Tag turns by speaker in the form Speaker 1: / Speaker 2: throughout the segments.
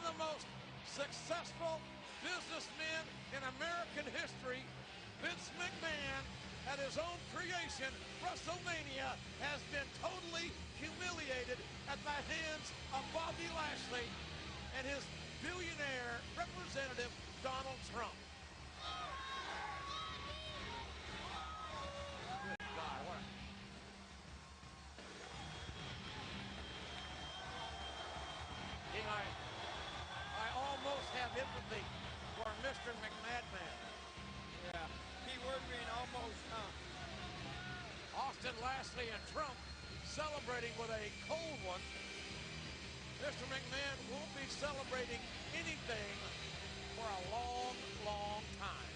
Speaker 1: the most successful businessmen in American history, Vince McMahon, at his own creation, WrestleMania, has been totally humiliated at the hands of Bobby Lashley and his billionaire representative, Donald Trump. Good God, what a... I almost have empathy for Mr. McMadman.
Speaker 2: Yeah, keyword being almost,
Speaker 1: Austin, Lashley, and Trump celebrating with a cold one. Mr. McMahon won't be celebrating anything for a long, long time.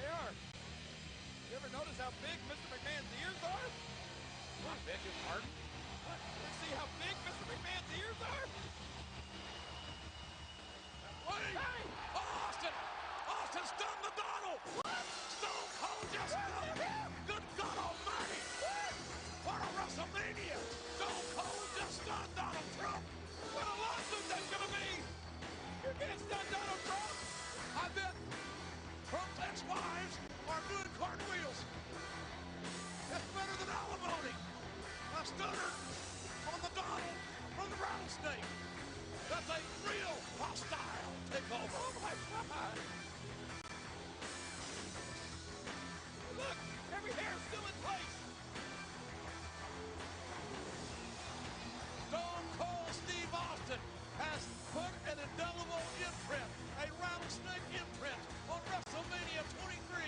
Speaker 2: they are. You ever notice how big Mr. McMahon's ears are?
Speaker 1: I beg your pardon?
Speaker 2: You see how big Mr. McMahon's ears are?
Speaker 1: Wait!
Speaker 2: Hey!
Speaker 1: Austin! Austin stunned the Donald! What? Stone Cold just stunned him! Good God Almighty! What? What a WrestleMania! Stone Cold just stunned Donald Trump!
Speaker 2: What a lawsuit that's gonna be! You can't stun Donald Trump!
Speaker 1: I bet Trump's ex-wives are doing cartwheels. It's better than alimony. A stunner on the Donald from the rattlesnake. That's a real hostile takeover.
Speaker 2: Oh my God! Look, every hair's still in place.
Speaker 1: Stone Cold Steve Austin has put an indelible imprint, a rattlesnake imprint, on WrestleMania 23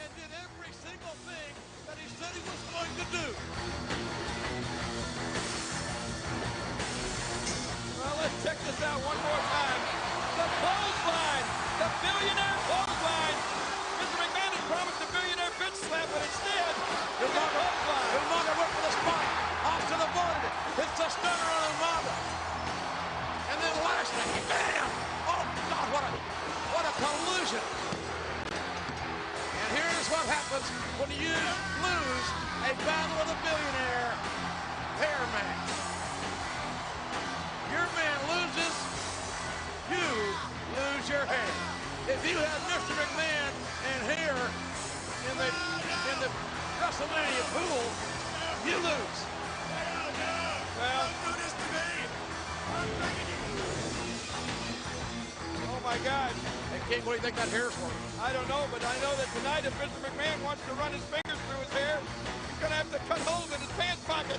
Speaker 1: and did every single thing that he said he was going to do.
Speaker 2: Well, let's check this out one more time. The clothesline, the billionaire clothesline. Mr. McMahon had promised a billionaire bitch slap, but instead, he got a clothesline.
Speaker 1: Umaga went for the spot. Austin avoided it. Hits the stunner on Umaga. And then Lashley, bam! Oh God, what a collision! And here's what happens when you lose a battle of the billionaire hair match. Your man loses, you lose your hair. If you have Mr. McMahon and hair in the WrestleMania pool, you lose.
Speaker 2: Well, oh my God.
Speaker 1: Hey, King, what do you think that hair's for?
Speaker 2: I don't know, but I know that tonight if Mr. McMahon wants to run his fingers through his hair, he's going to have to cut holes in his pants pocket.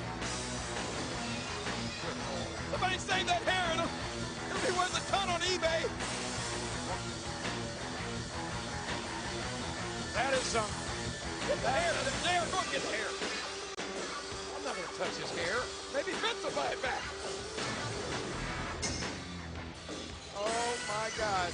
Speaker 2: Somebody save that hair. It'll be worth a ton on eBay.
Speaker 1: That is some.
Speaker 2: Get the hair. There, go and get the hair.
Speaker 1: I'm not going to touch his hair.
Speaker 2: Maybe Vince will buy it back. Oh my God.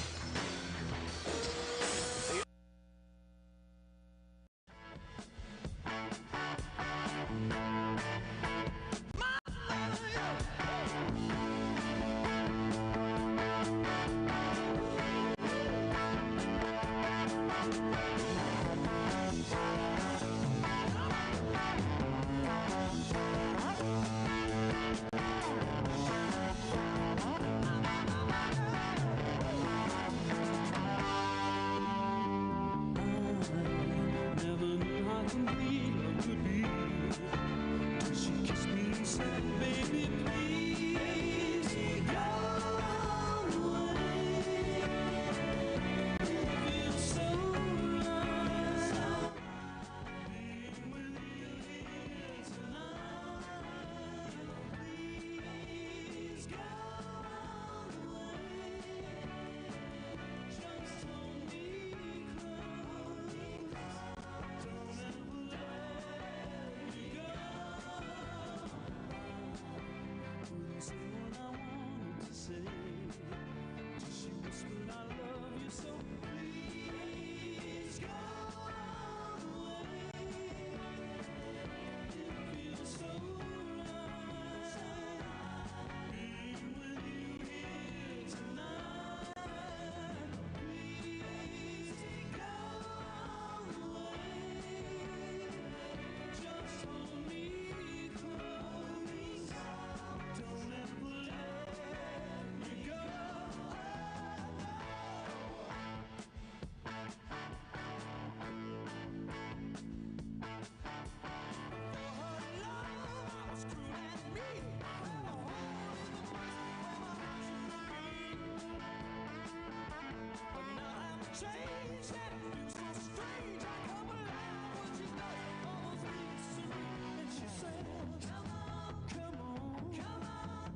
Speaker 3: change that feels so strange. I come alive when she does all those things to me. And she says, come on, come on, come on,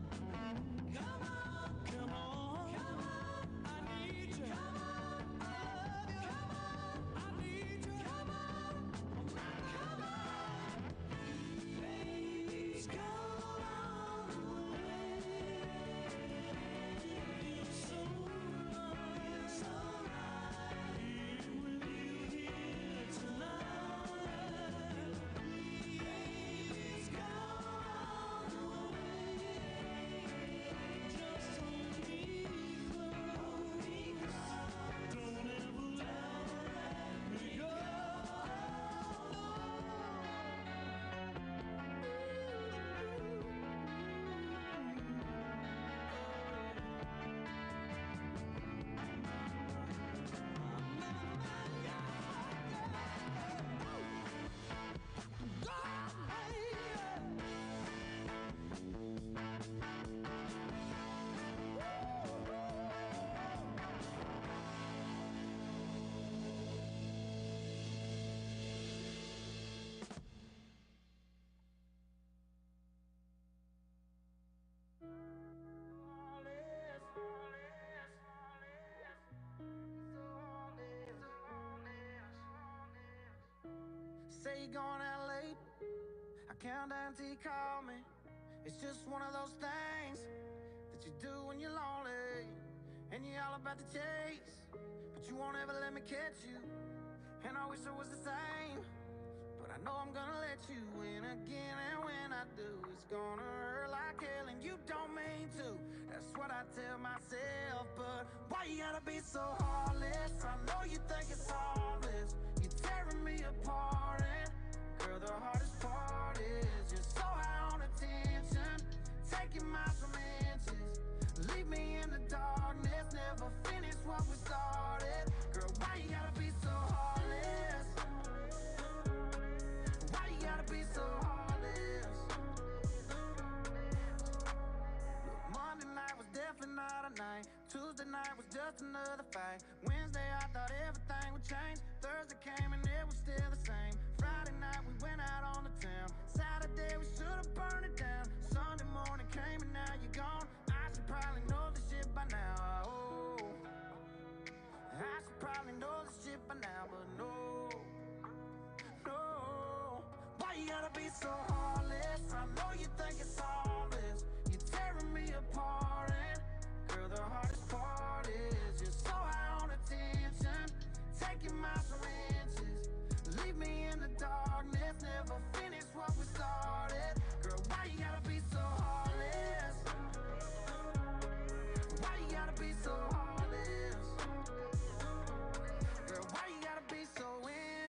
Speaker 3: come on, come on, come on. I need you. Come on, I love you. Come on, I need you. Come on, come on. Baby's gone away. So right, so right. Here with you here tonight. Baby's gone away. Just hold me close. Don't ever let me go. Say you're going out late, I count down till you call me. It's just one of those things that you do when you're lonely, and you're all about the chase, but you won't ever let me catch you. And I wish it was the same, but I know I'm gonna let you in again. And when I do, it's gonna hurt like hell, and you don't mean to. That's what I tell myself, but why you gotta be so heartless? I know you think it's harmless. You're tearing me apart, and girl, the hardest part is you're so high on attention, taking miles from inches. Leave me in the darkness, never finish what we started. Girl, why you gotta be so heartless? Why you gotta be so heartless? Look, Monday night was definitely not a night. Tuesday night was just another fight. Wednesday I thought everything would change. Thursday came and it was still the same. Friday night we went out on the town. Saturday we should've burned it down. Sunday morning came and now you're gone. I should probably know this shit by now. Oh, I should probably know this shit by now, but no, no. Why you gotta be so heartless? I know you think it's harmless. You're tearing me apart, and girl, the hardest part is you're so high on attention, taking miles from inches. Leave me in the darkness, never finish what we started. Girl, why you gotta be so heartless? Why you gotta be so heartless? Girl, why you gotta be so in?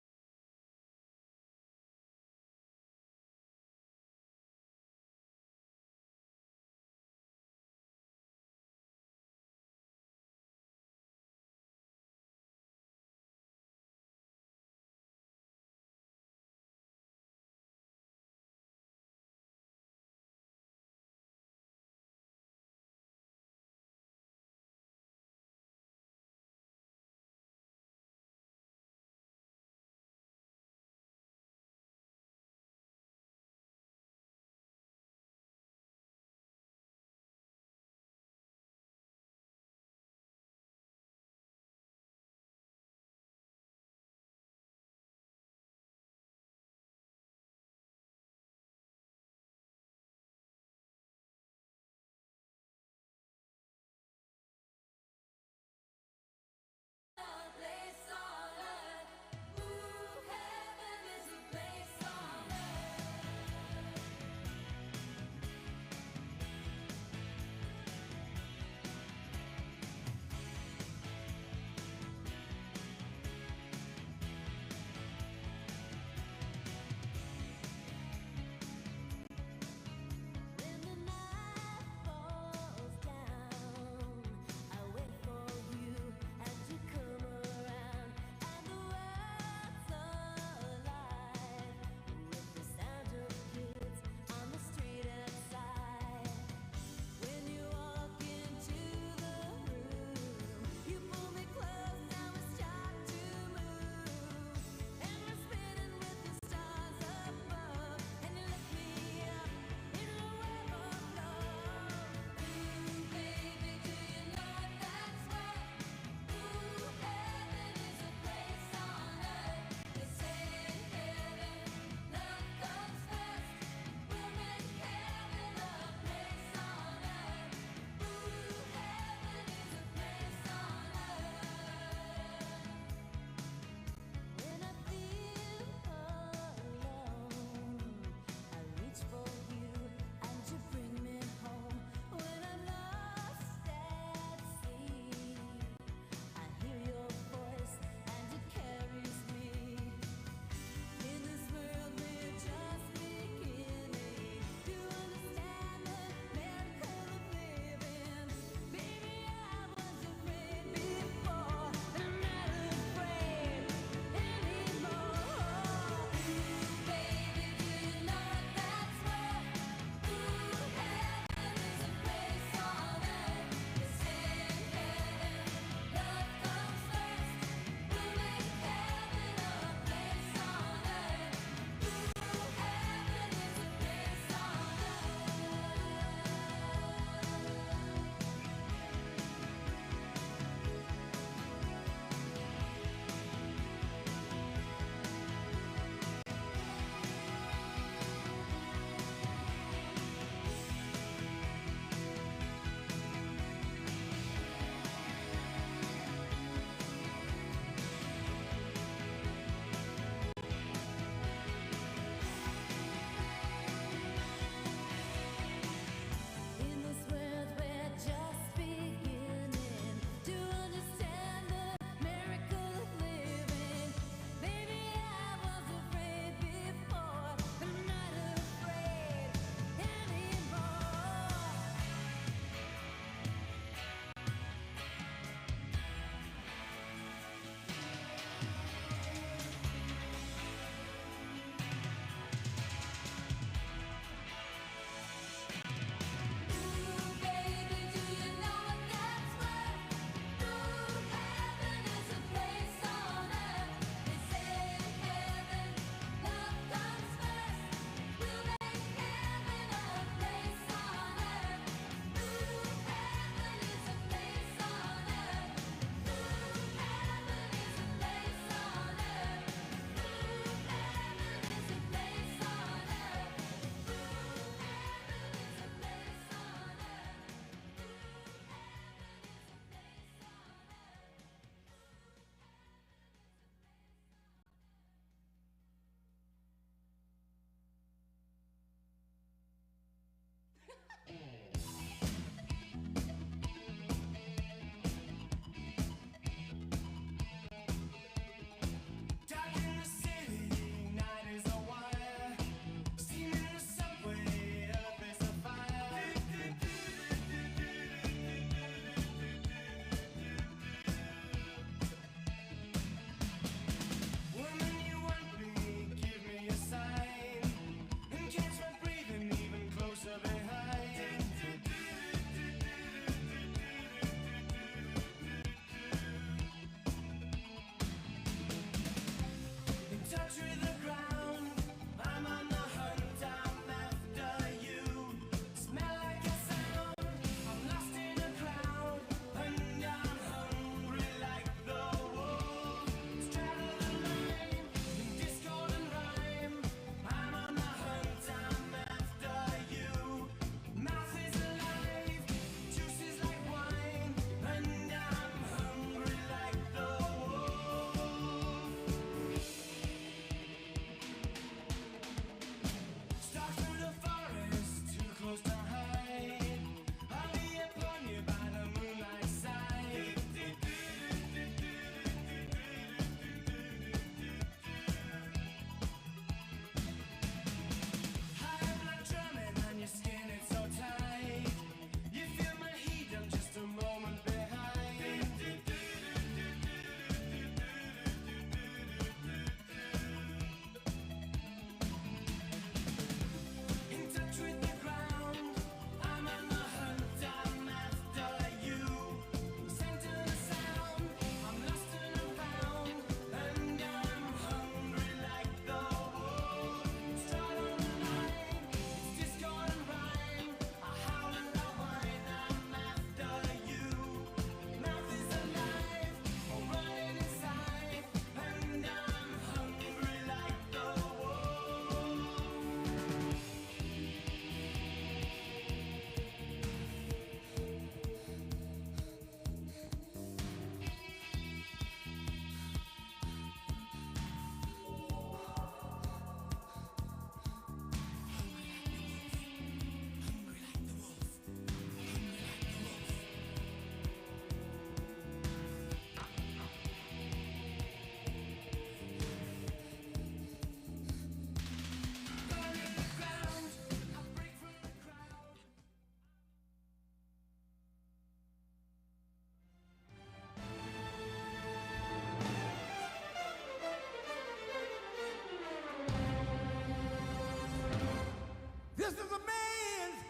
Speaker 3: a man's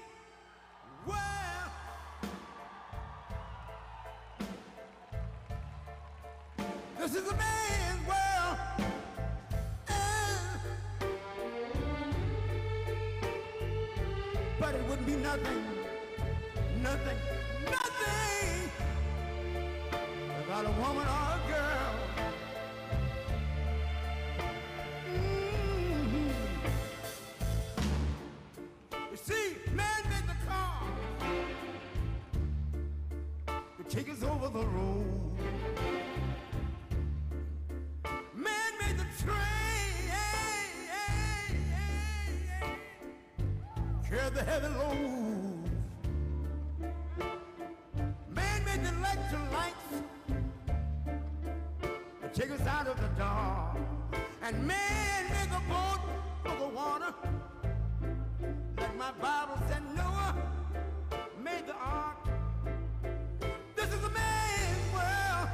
Speaker 3: world. This is a man's world. But it wouldn't be nothing without a woman or a girl. You see, man made the car to take us over the road. Man made the train, carry the heavy load. Man made the electric lights to take us out of the dark. And man made the boat for the water. Like my Bible said, Noah made the ark. This is a man's world.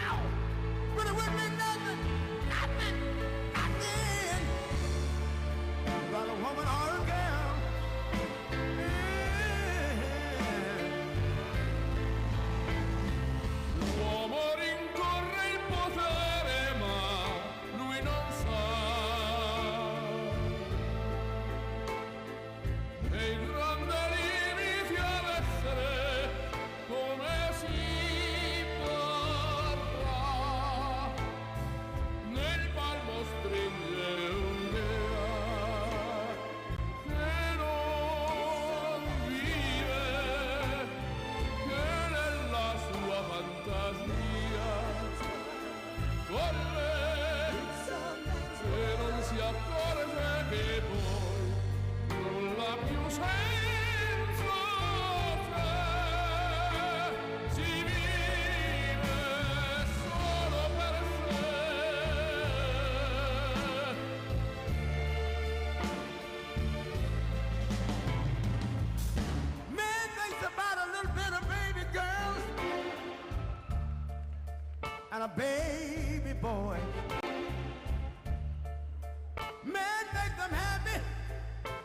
Speaker 3: Ow! But it wouldn't be nothing without a woman or a girl.
Speaker 2: L'uomo rincorre il potere, ma lui non sa che il grande limite ad essere come si parla. Nel palmo stringe un'idea che non vive, che nella sua fantasia corre e non si accorge che poi nulla più senza te. Si vive solo per sé.
Speaker 3: Man thinks about a little bit of baby girls and a baby boy. Man make them happy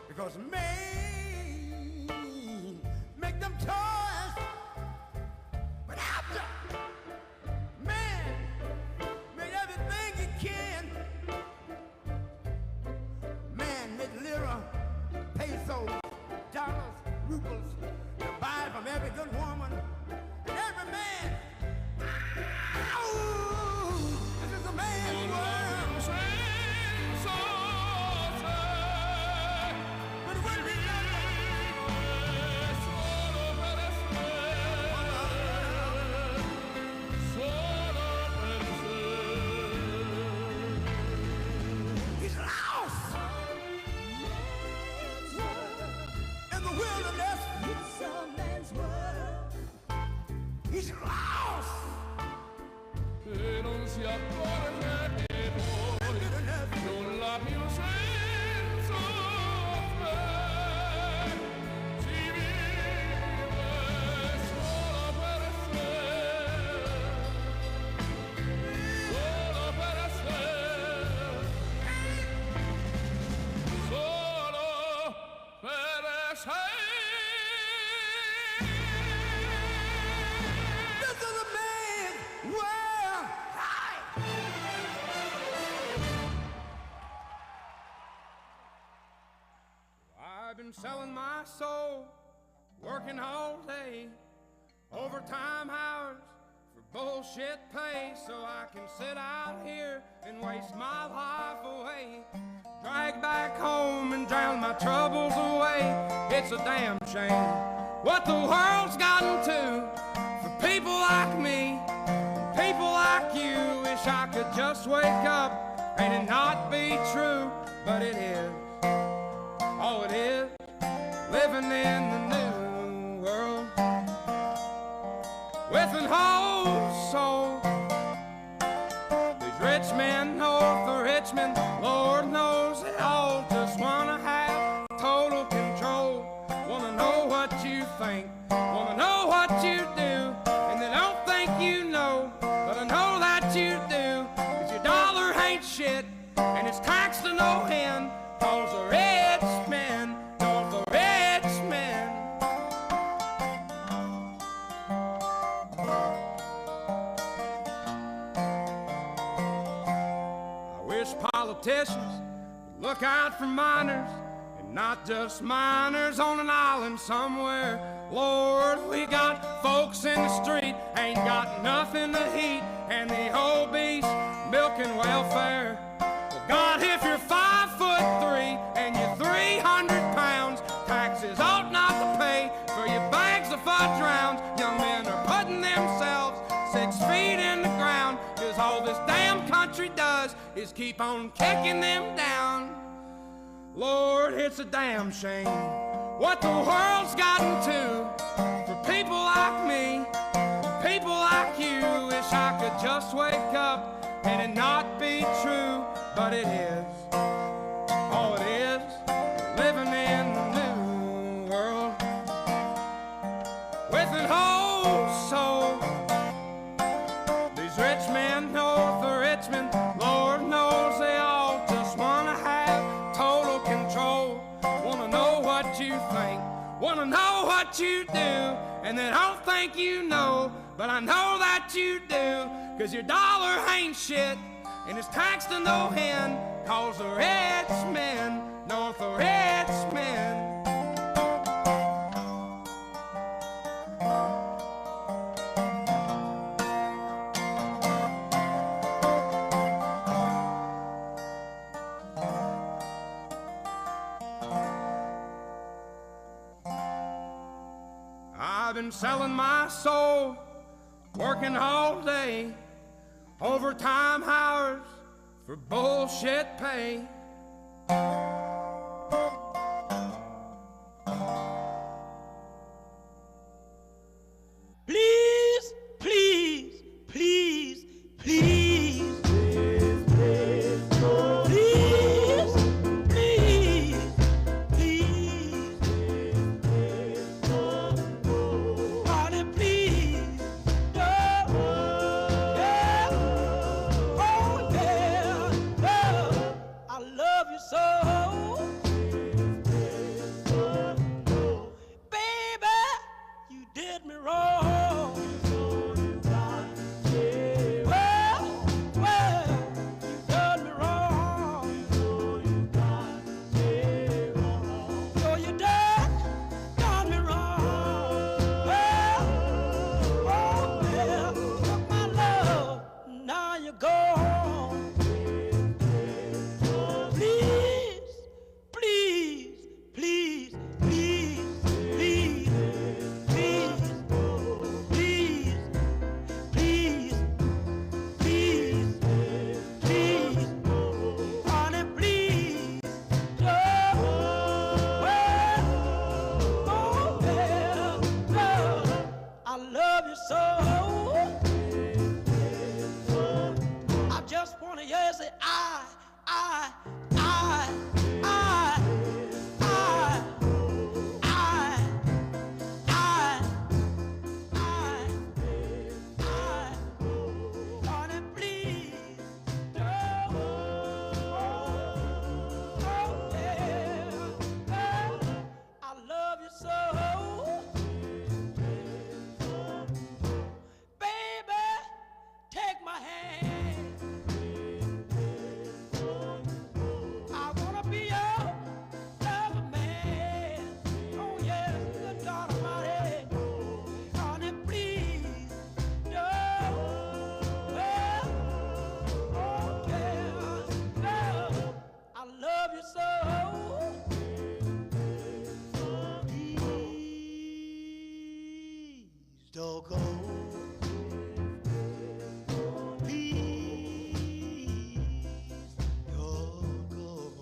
Speaker 3: because man make them toys. But after man made everything he can, man made lira, pesos, dollars, rubles to buy from every good woman and every man. Ow! This is a man's world.
Speaker 2: Senza te.
Speaker 3: But it wouldn't be
Speaker 2: Solo per sé. Solo per sé.
Speaker 3: He's lost in the wilderness.
Speaker 4: It's a man's world.
Speaker 3: He's lost.
Speaker 2: E non si accorge che poi nulla più senza te. Si vive solo per sé. Solo per sé. Solo per sé.
Speaker 3: This is a man's world. Hi.
Speaker 5: I've been selling my soul, working all day, overtime hours for bullshit pay, so I can sit out here and waste my life away, drag back home and drown my troubles away. It's a damn shame what the world's gotten to for people like me, people like you. Wish I could just wake up and it not be true, but it is. Oh, it is living in the new world with an whole soul. These rich men north of Richmond, Lord knows they all just wanna have total control. Wanna know what you think, wanna know what you do, and they don't think you know, but I know that you do. 'Cause your dollar ain't shit, and it's taxed to no end. politicians, look out for miners, and not just miners on an island somewhere. Lord, we got folks in the street, ain't got nothing to eat, and the obese milking welfare. Well, God, if you're 5'3" and you're 300 pounds, taxes ought not to pay for your bags of fudge rounds. Young men are putting themselves 6 feet in the ground, 'cause all this damn country does is keep on kicking them down. Lord, it's a damn shame what the world's gotten to for people like me, people like you. Wish I could just wake up and it not be true, but it is. All it is, living in the new world with an whole soul. These rich men know the rich men, Lord knows they all just wanna have total control. Wanna know what you think, wanna know what you do, and they don't think you know, but I know that you do. 'Cause your dollar ain't shit, and it's taxed to no end, 'cause the rich men know the rich men. I've been selling my soul, working all day, overtime hours for bullshit pay.
Speaker 6: Please, please, please, please.
Speaker 7: Don't go. Please don't go.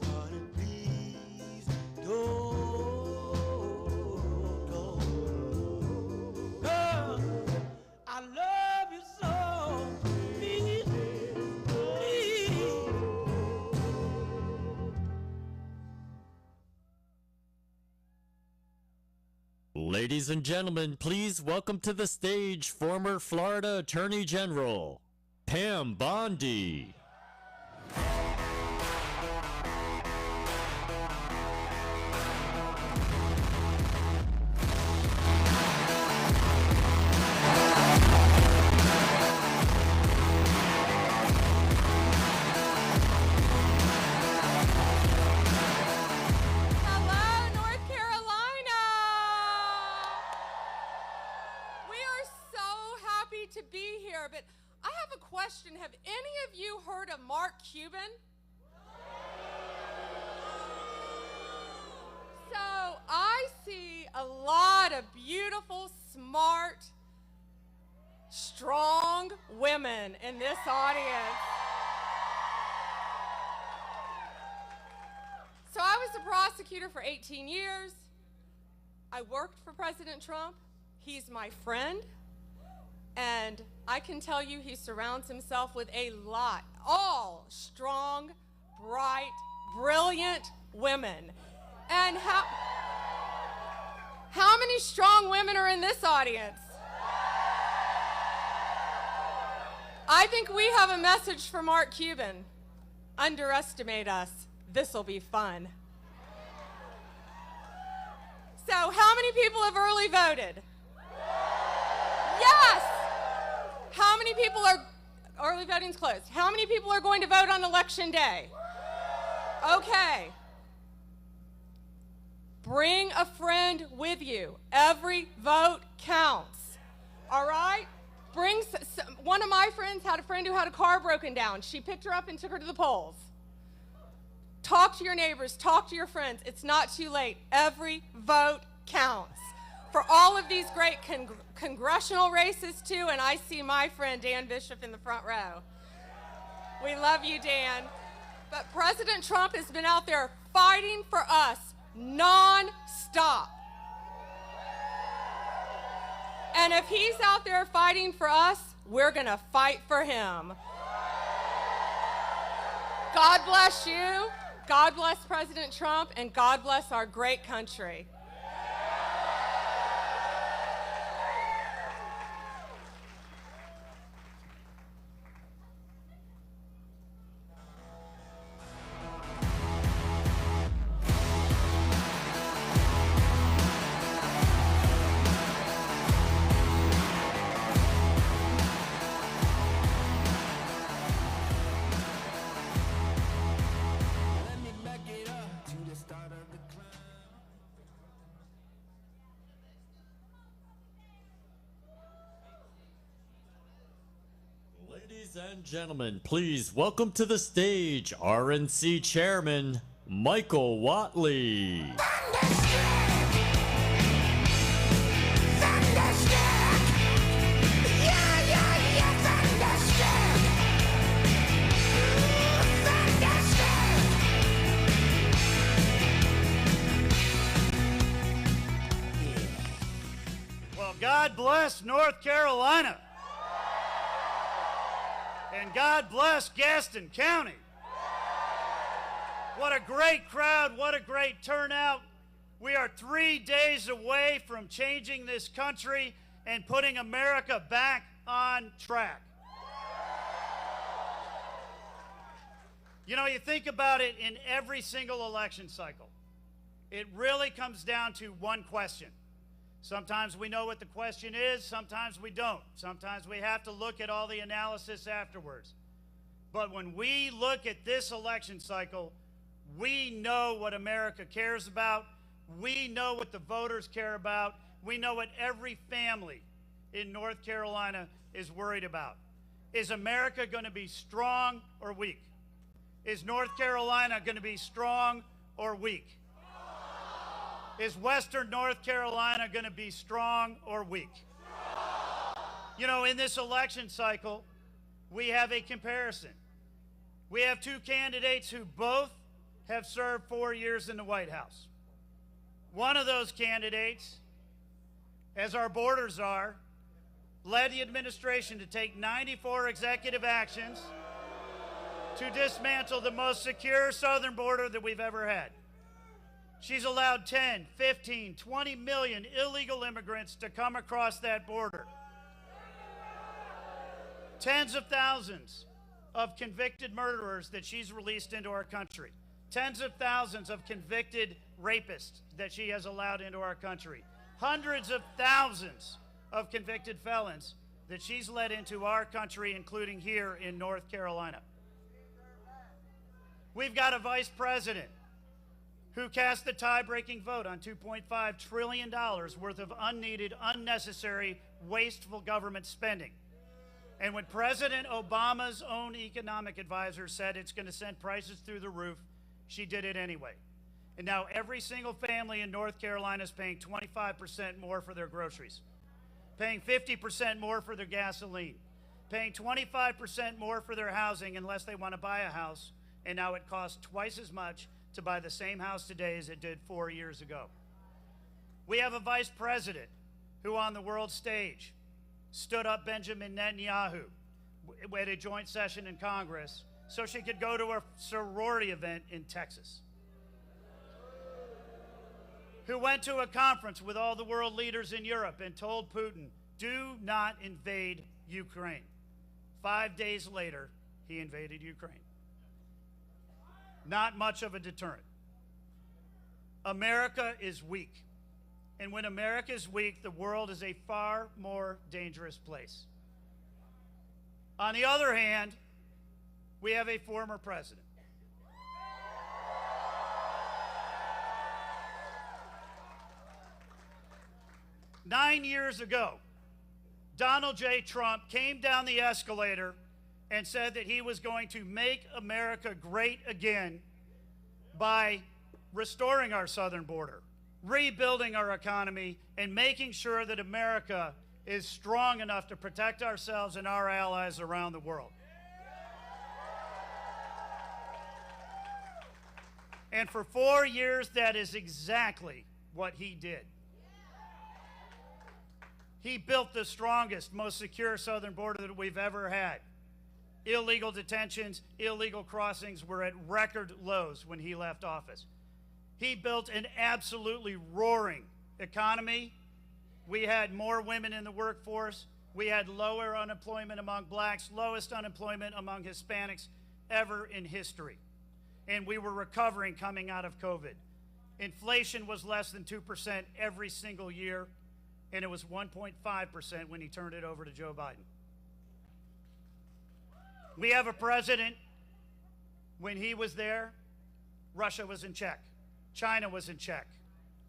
Speaker 7: Honey, please don't go. Girl, I love you so. Please, please.
Speaker 8: Ladies and gentlemen, please welcome to the stage former Florida Attorney General, Pam Bondi.
Speaker 9: question, have any of you heard of Mark Cuban? So I see a lot of beautiful, smart, strong women in this audience. So I was a prosecutor for 18 years. I worked for President Trump. He's my friend. And I can tell you he surrounds himself with a lot, all strong, bright, brilliant women. And how many strong women are in this audience? I think we have a message for Mark Cuban. Underestimate us. This'll be fun. So how many people have early voted? Yes! How many people are, early voting's closed. How many people are going to vote on election day? Okay. Bring a friend with you. Every vote counts. All right? Bring one of my friends had a friend who had a car broken down. She picked her up and took her to the polls. Talk to your neighbors, talk to your friends. It's not too late. Every vote counts. For all of these great congressional races too, and I see my friend Dan Bishop in the front row. We love you, Dan. But President Trump has been out there fighting for us non-stop. And if he's out there fighting for us, we're going to fight for him. God bless you. God bless President Trump, and God bless our great country.
Speaker 8: Ladies and gentlemen, please welcome to the stage RNC Chairman Michael Watley.
Speaker 10: Well, God bless North Carolina. And God bless Gaston County. What a great crowd, what a great turnout. We are 3 days away from changing this country and putting America back on track. You know, you think about it in every single election cycle. It really comes down to one question. Sometimes we know what the question is, sometimes we don't. Sometimes we have to look at all the analysis afterwards. But when we look at this election cycle, we know what America cares about. We know what the voters care about. We know what every family in North Carolina is worried about. Is America going to be strong or weak? Is North Carolina going to be strong or weak? Is Western North Carolina going to be strong or weak? You know, in this election cycle, we have a comparison. We have two candidates who both have served 4 years in the White House. One of those candidates, as our borders are, led the administration to take 94 executive actions to dismantle the most secure southern border that we've ever had. She's allowed 10, 15, 20 million illegal immigrants to come across that border. Tens of thousands of convicted murderers that she's released into our country. Tens of thousands of convicted rapists that she has allowed into our country. Hundreds of thousands of convicted felons that she's led into our country, including here in North Carolina. We've got a vice president who cast the tie-breaking vote on $2.5 trillion worth of unneeded, unnecessary, wasteful government spending. And when President Obama's own economic advisor said it's going to send prices through the roof, she did it anyway. And now every single family in North Carolina is paying 25% more for their groceries, paying 50% more for their gasoline, paying 25% more for their housing unless they want to buy a house. And now it costs twice as much to buy the same house today as it did 4 years ago. We have a vice president who on the world stage stood up Benjamin Netanyahu at a joint session in Congress so she could go to a sorority event in Texas, who went to a conference with all the world leaders in Europe and told Putin, do not invade Ukraine. 5 days later, he invaded Ukraine. Not much of a deterrent. America is weak. And when America is weak, the world is a far more dangerous place. On the other hand, we have a former president. Nine years ago, Donald J. Trump came down the escalator and said that he was going to make America great again by restoring our southern border, rebuilding our economy, and making sure that America is strong enough to protect ourselves and our allies around the world. And for 4 years, that is exactly what he did. He built the strongest, most secure southern border that we've ever had. Illegal detentions, illegal crossings were at record lows when he left office. He built an absolutely roaring economy. We had more women in the workforce. We had lower unemployment among blacks, lowest unemployment among Hispanics ever in history. And we were recovering coming out of COVID. Inflation was less than 2% every single year, and it was 1.5% when he turned it over to Joe Biden. We have a president, when he was there, Russia was in check. China was in check.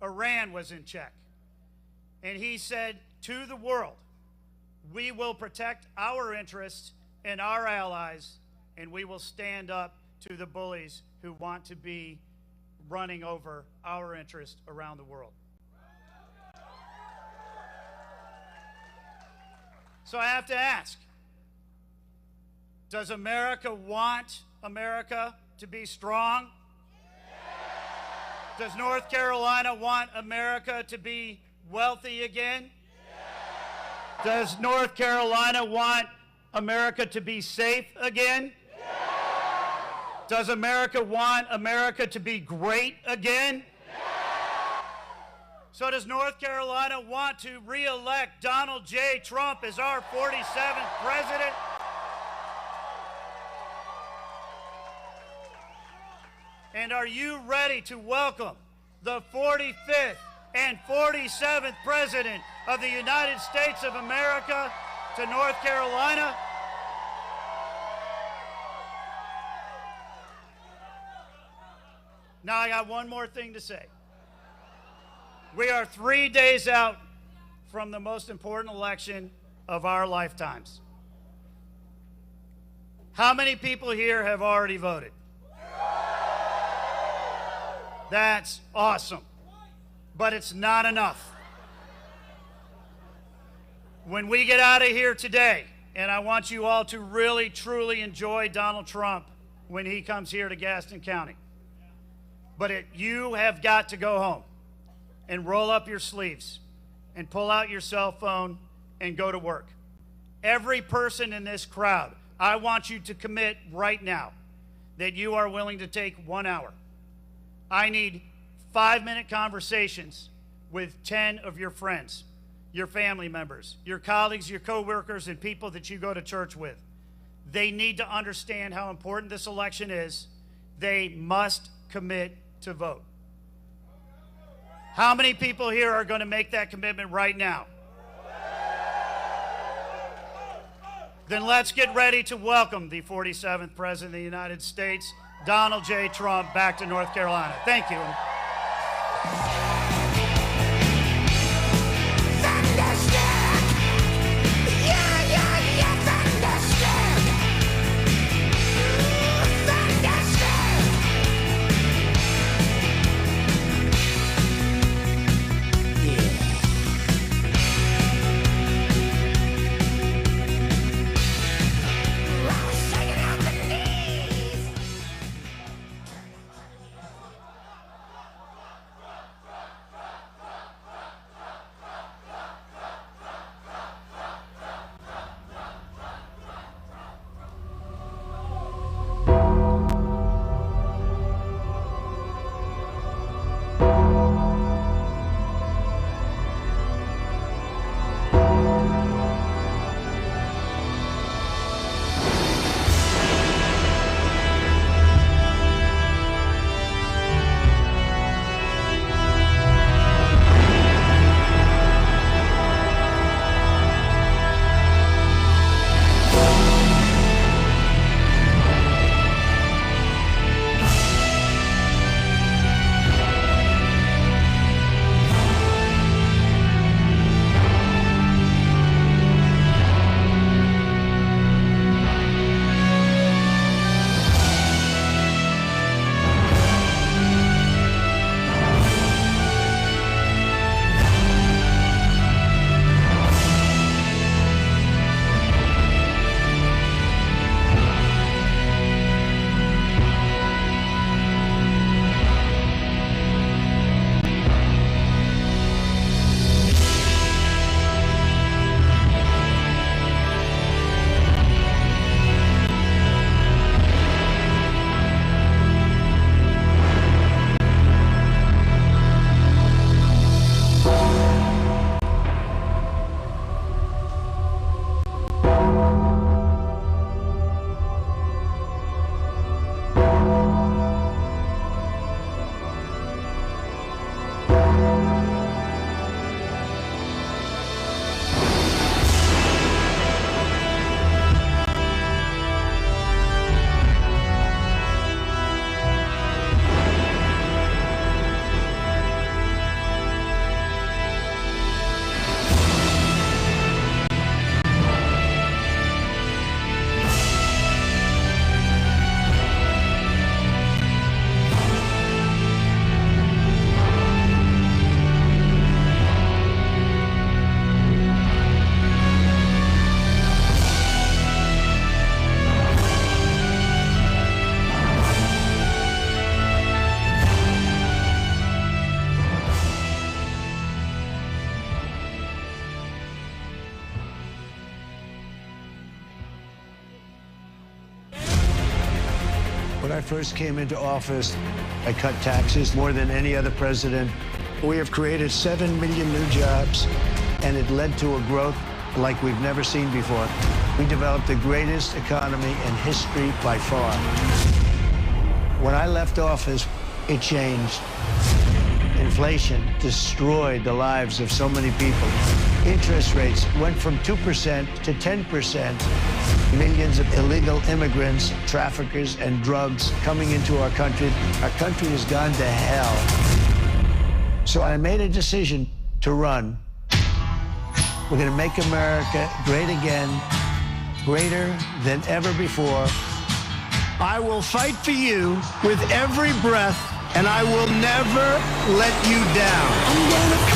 Speaker 10: Iran was in check. And he said to the world, we will protect our interests and our allies, and we will stand up to the bullies who want to be running over our interests around the world. So I have to ask, does America want America to be strong? Does North Carolina want America to be wealthy again? Does North Carolina want America to be safe again? Does America want America to be great again? So does North Carolina want to re-elect Donald J. Trump as our 47th president? And are you ready to welcome the 45th and 47th President of the United States of America to North Carolina? Now I got one more thing to say. We are 3 days out from the most important election of our lifetimes. How many people here have already voted? That's awesome. But it's not enough. When we get out of here today, and I want you all to really, truly enjoy Donald Trump when he comes here to Gaston County. But you have got to go home and roll up your sleeves and pull out your cell phone and go to work. Every person in this crowd, I want you to commit right now that you are willing to take 1 hour. I need 5-minute conversations with 10 of your friends, your family members, your colleagues, your coworkers, and people that you go to church with. They need to understand how important this election is. They must commit to vote. How many people here are going to make that commitment right now? Then let's get ready to welcome the 47th President of the United States, Donald J. Trump, back to North Carolina. Thank you.
Speaker 3: Thunderstruck! Yeah, yeah, yeah, thunderstruck!
Speaker 11: first came into office, I cut taxes more than any other president. We have created 7 million new jobs, and it led to a growth like we've never seen before. We developed the greatest economy in history by far. When I left office, it changed. Inflation destroyed the lives of so many people. Interest rates went from 2% to 10%. Millions of illegal immigrants, traffickers, and drugs coming into our country. Our country has gone to hell. So I made a decision to run. We're going to make America great again, greater than ever before. I will fight for you with every breath, and I will never let you down. I'm gonna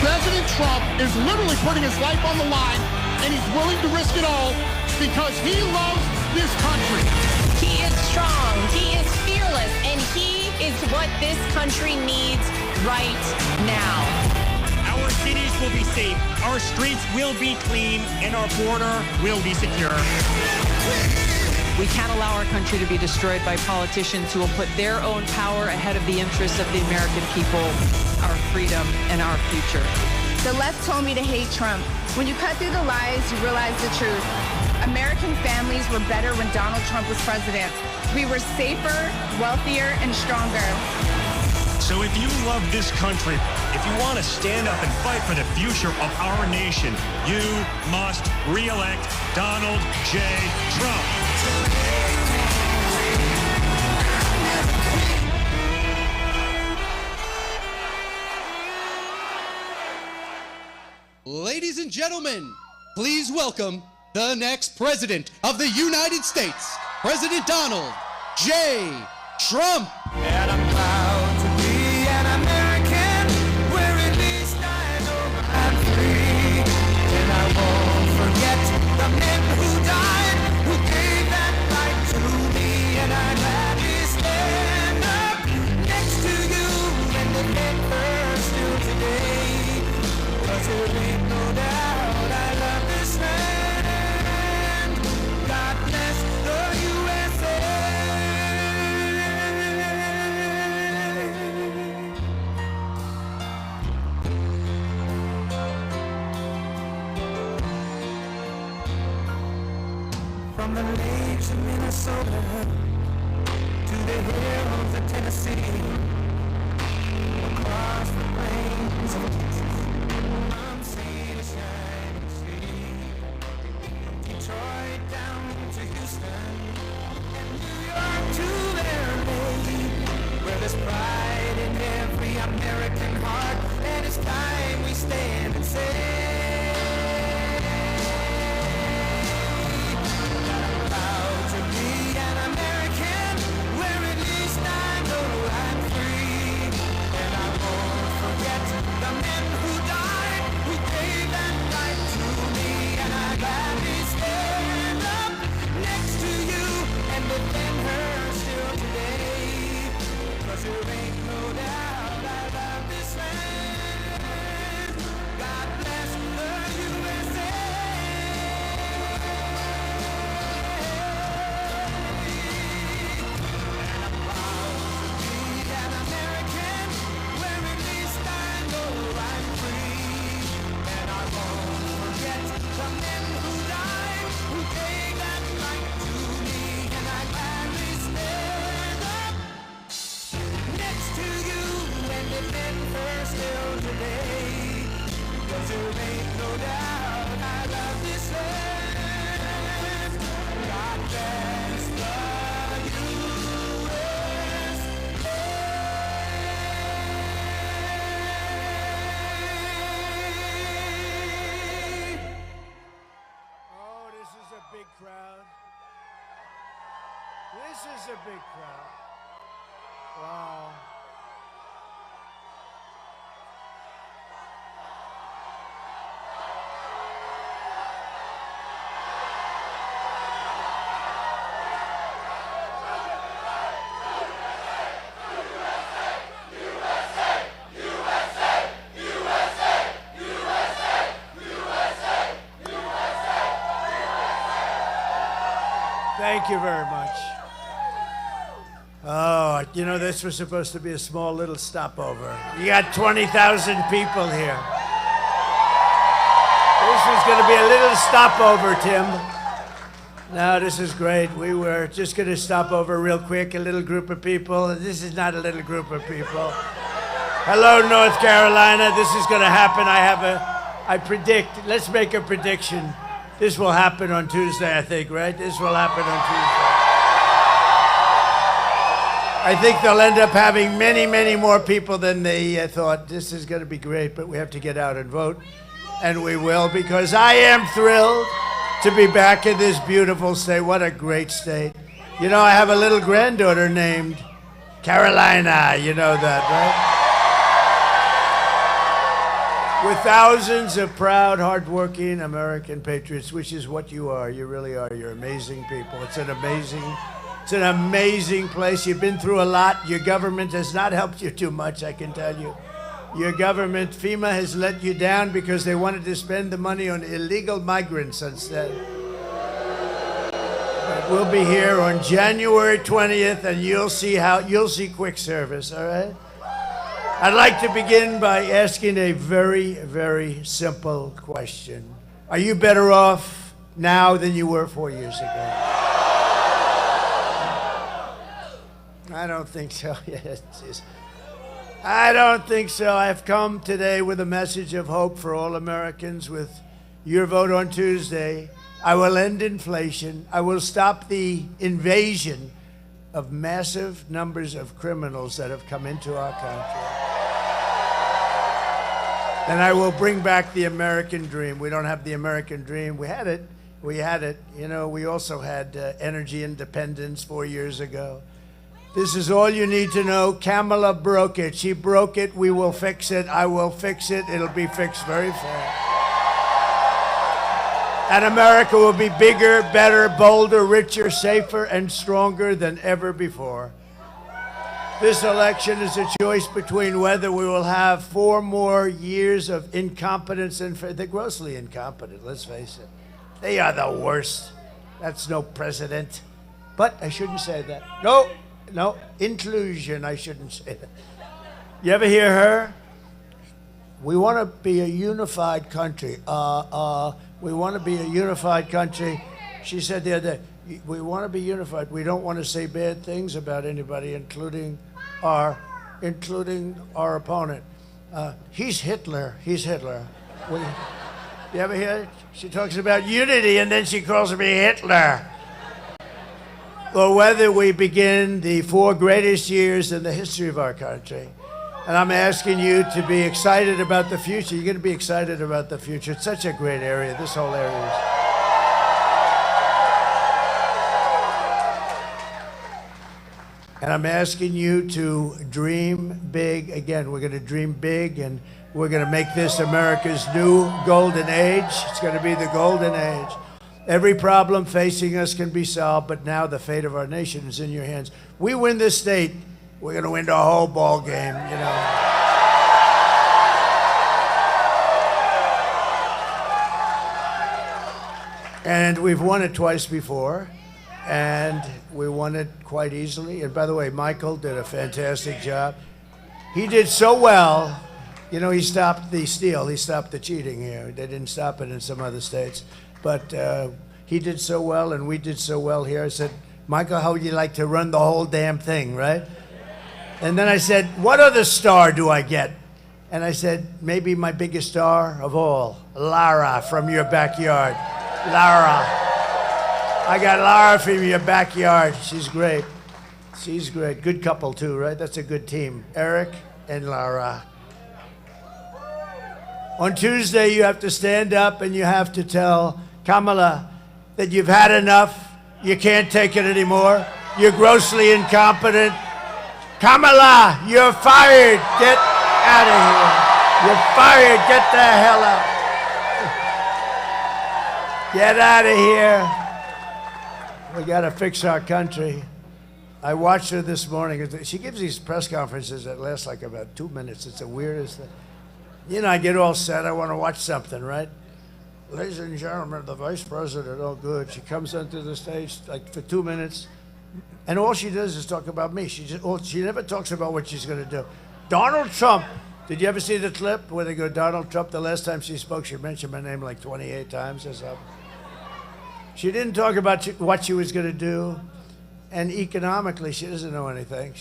Speaker 12: President Trump is literally putting his life on the line, and he's willing to risk it all because he loves this country.
Speaker 13: He is strong, he is fearless, and he is what this country needs right now.
Speaker 14: Our cities will be safe, our streets will be clean, and our border will be secure.
Speaker 15: We can't allow our country to be destroyed by politicians who will put their own power ahead of the interests of the American people, our freedom, and our future.
Speaker 16: The left told me to hate Trump. When you cut through the lies, you realize the truth. American families were better when Donald Trump was president. We were safer, wealthier, and stronger.
Speaker 14: So if you love this country, if you want to stand up and fight for the future of our nation, you must re-elect Donald J. Trump.
Speaker 17: Ladies and gentlemen, please welcome the next president of the United States, President Donald J. Trump.
Speaker 3: And I'm proud to be an American, where at least I know I'm free. And I won't forget the men who died, who gave that right to me. And I'd gladly stand up next to you and defend her still today. 'Cause there ain't no doubt I love this land. God bless the USA. From the lakes of Minnesota to the hills of Tennessee, across the plains of Texas, from sea to shining sea, Detroit down to Houston, and New York to LA, where there's pride in every American heart, and it's time we stand and say,
Speaker 18: This is a big crowd. Wow.
Speaker 3: USA!
Speaker 18: Thank you very much. Oh, you know, this was supposed to be a small little stopover. You got 20,000 people here. This was going to be a little stopover, Tim. No, this is great. We were just going to stop over real quick, a little group of people. This is not a little group of people. Hello, North Carolina. This is going to happen. I predict, let's make a prediction. This will happen on Tuesday, I think, right? This will happen on Tuesday. I think they'll end up having many, many more people than they thought. This is going to be great, but we have to get out and vote. And we will, because I am thrilled to be back in this beautiful state. What a great state. You know, I have a little granddaughter named Carolina. You know that, right? With thousands of proud, hardworking American patriots, which is what you are. You really are. You're amazing people. It's an amazing place. You've been through a lot. Your government has not helped you too much, I can tell you. Your government, FEMA, has let you down because they wanted to spend the money on illegal migrants instead. But we'll be here on January 20th, and you'll see quick service, all right? I'd like to begin by asking a very, very simple question. Are you better off now than you were 4 years ago? I don't think so. I don't think so. I've come today with a message of hope for all Americans. With your vote on Tuesday, I will end inflation. I will stop the invasion of massive numbers of criminals that have come into our country. And I will bring back the American dream. We don't have the American dream. We had it. You know, we also had energy independence 4 years ago. This is all you need to know. Kamala broke it. She broke it. We will fix it. I will fix it. It'll be fixed very fast. And America will be bigger, better, bolder, richer, safer, and stronger than ever before. This election is a choice between whether we will have 4 more years of incompetence and they're grossly incompetent, let's face it. They are the worst. That's no president. But I shouldn't say that. No, inclusion, I shouldn't say that. You ever hear her? We want to be a unified country. We want to be a unified country. She said the other day, we want to be unified. We don't want to say bad things about anybody, including our opponent. He's Hitler. You ever hear it? She talks about unity, and then she calls me Hitler. Or whether we begin the 4 greatest years in the history of our country. And I'm asking you to be excited about the future. You're going to be excited about the future. It's such a great area, this whole area is. And I'm asking you to dream big. Again, we're going to dream big, and we're going to make this America's new golden age. It's going to be the golden age. Every problem facing us can be solved, but now the fate of our nation is in your hands. We win this state, we're going to win the whole ball game, you know. And we've won it twice before, and we won it quite easily. And by the way, Michael did a fantastic job. He did so well. You know, he stopped the steal. He stopped the cheating here. They didn't stop it in some other states. But he did so well, and we did so well here. I said, Michael, how would you like to run the whole damn thing, right? And then I said, what other star do I get? And I said, maybe my biggest star of all, Lara from your backyard. Lara. I got Lara from your backyard. She's great. She's great. Good couple, too, right? That's a good team. Eric and Lara. On Tuesday, you have to stand up and you have to tell Kamala that you've had enough. You can't take it anymore. You're grossly incompetent. Kamala, you're fired. Get out of here. You're fired. Get the hell out. Get out of here. We got to fix our country. I watched her this morning. She gives these press conferences that last like about 2 minutes. It's the weirdest thing. You know, I get all set. I want to watch something, right? Ladies and gentlemen, the vice president, oh good. She comes onto the stage like for 2 minutes, and all she does is talk about me. She never talks about what she's going to do. Donald Trump. Did you ever see the clip where they go, Donald Trump? The last time she spoke, she mentioned my name like 28 times or something. She didn't talk about what she was going to do, and economically, she doesn't know anything.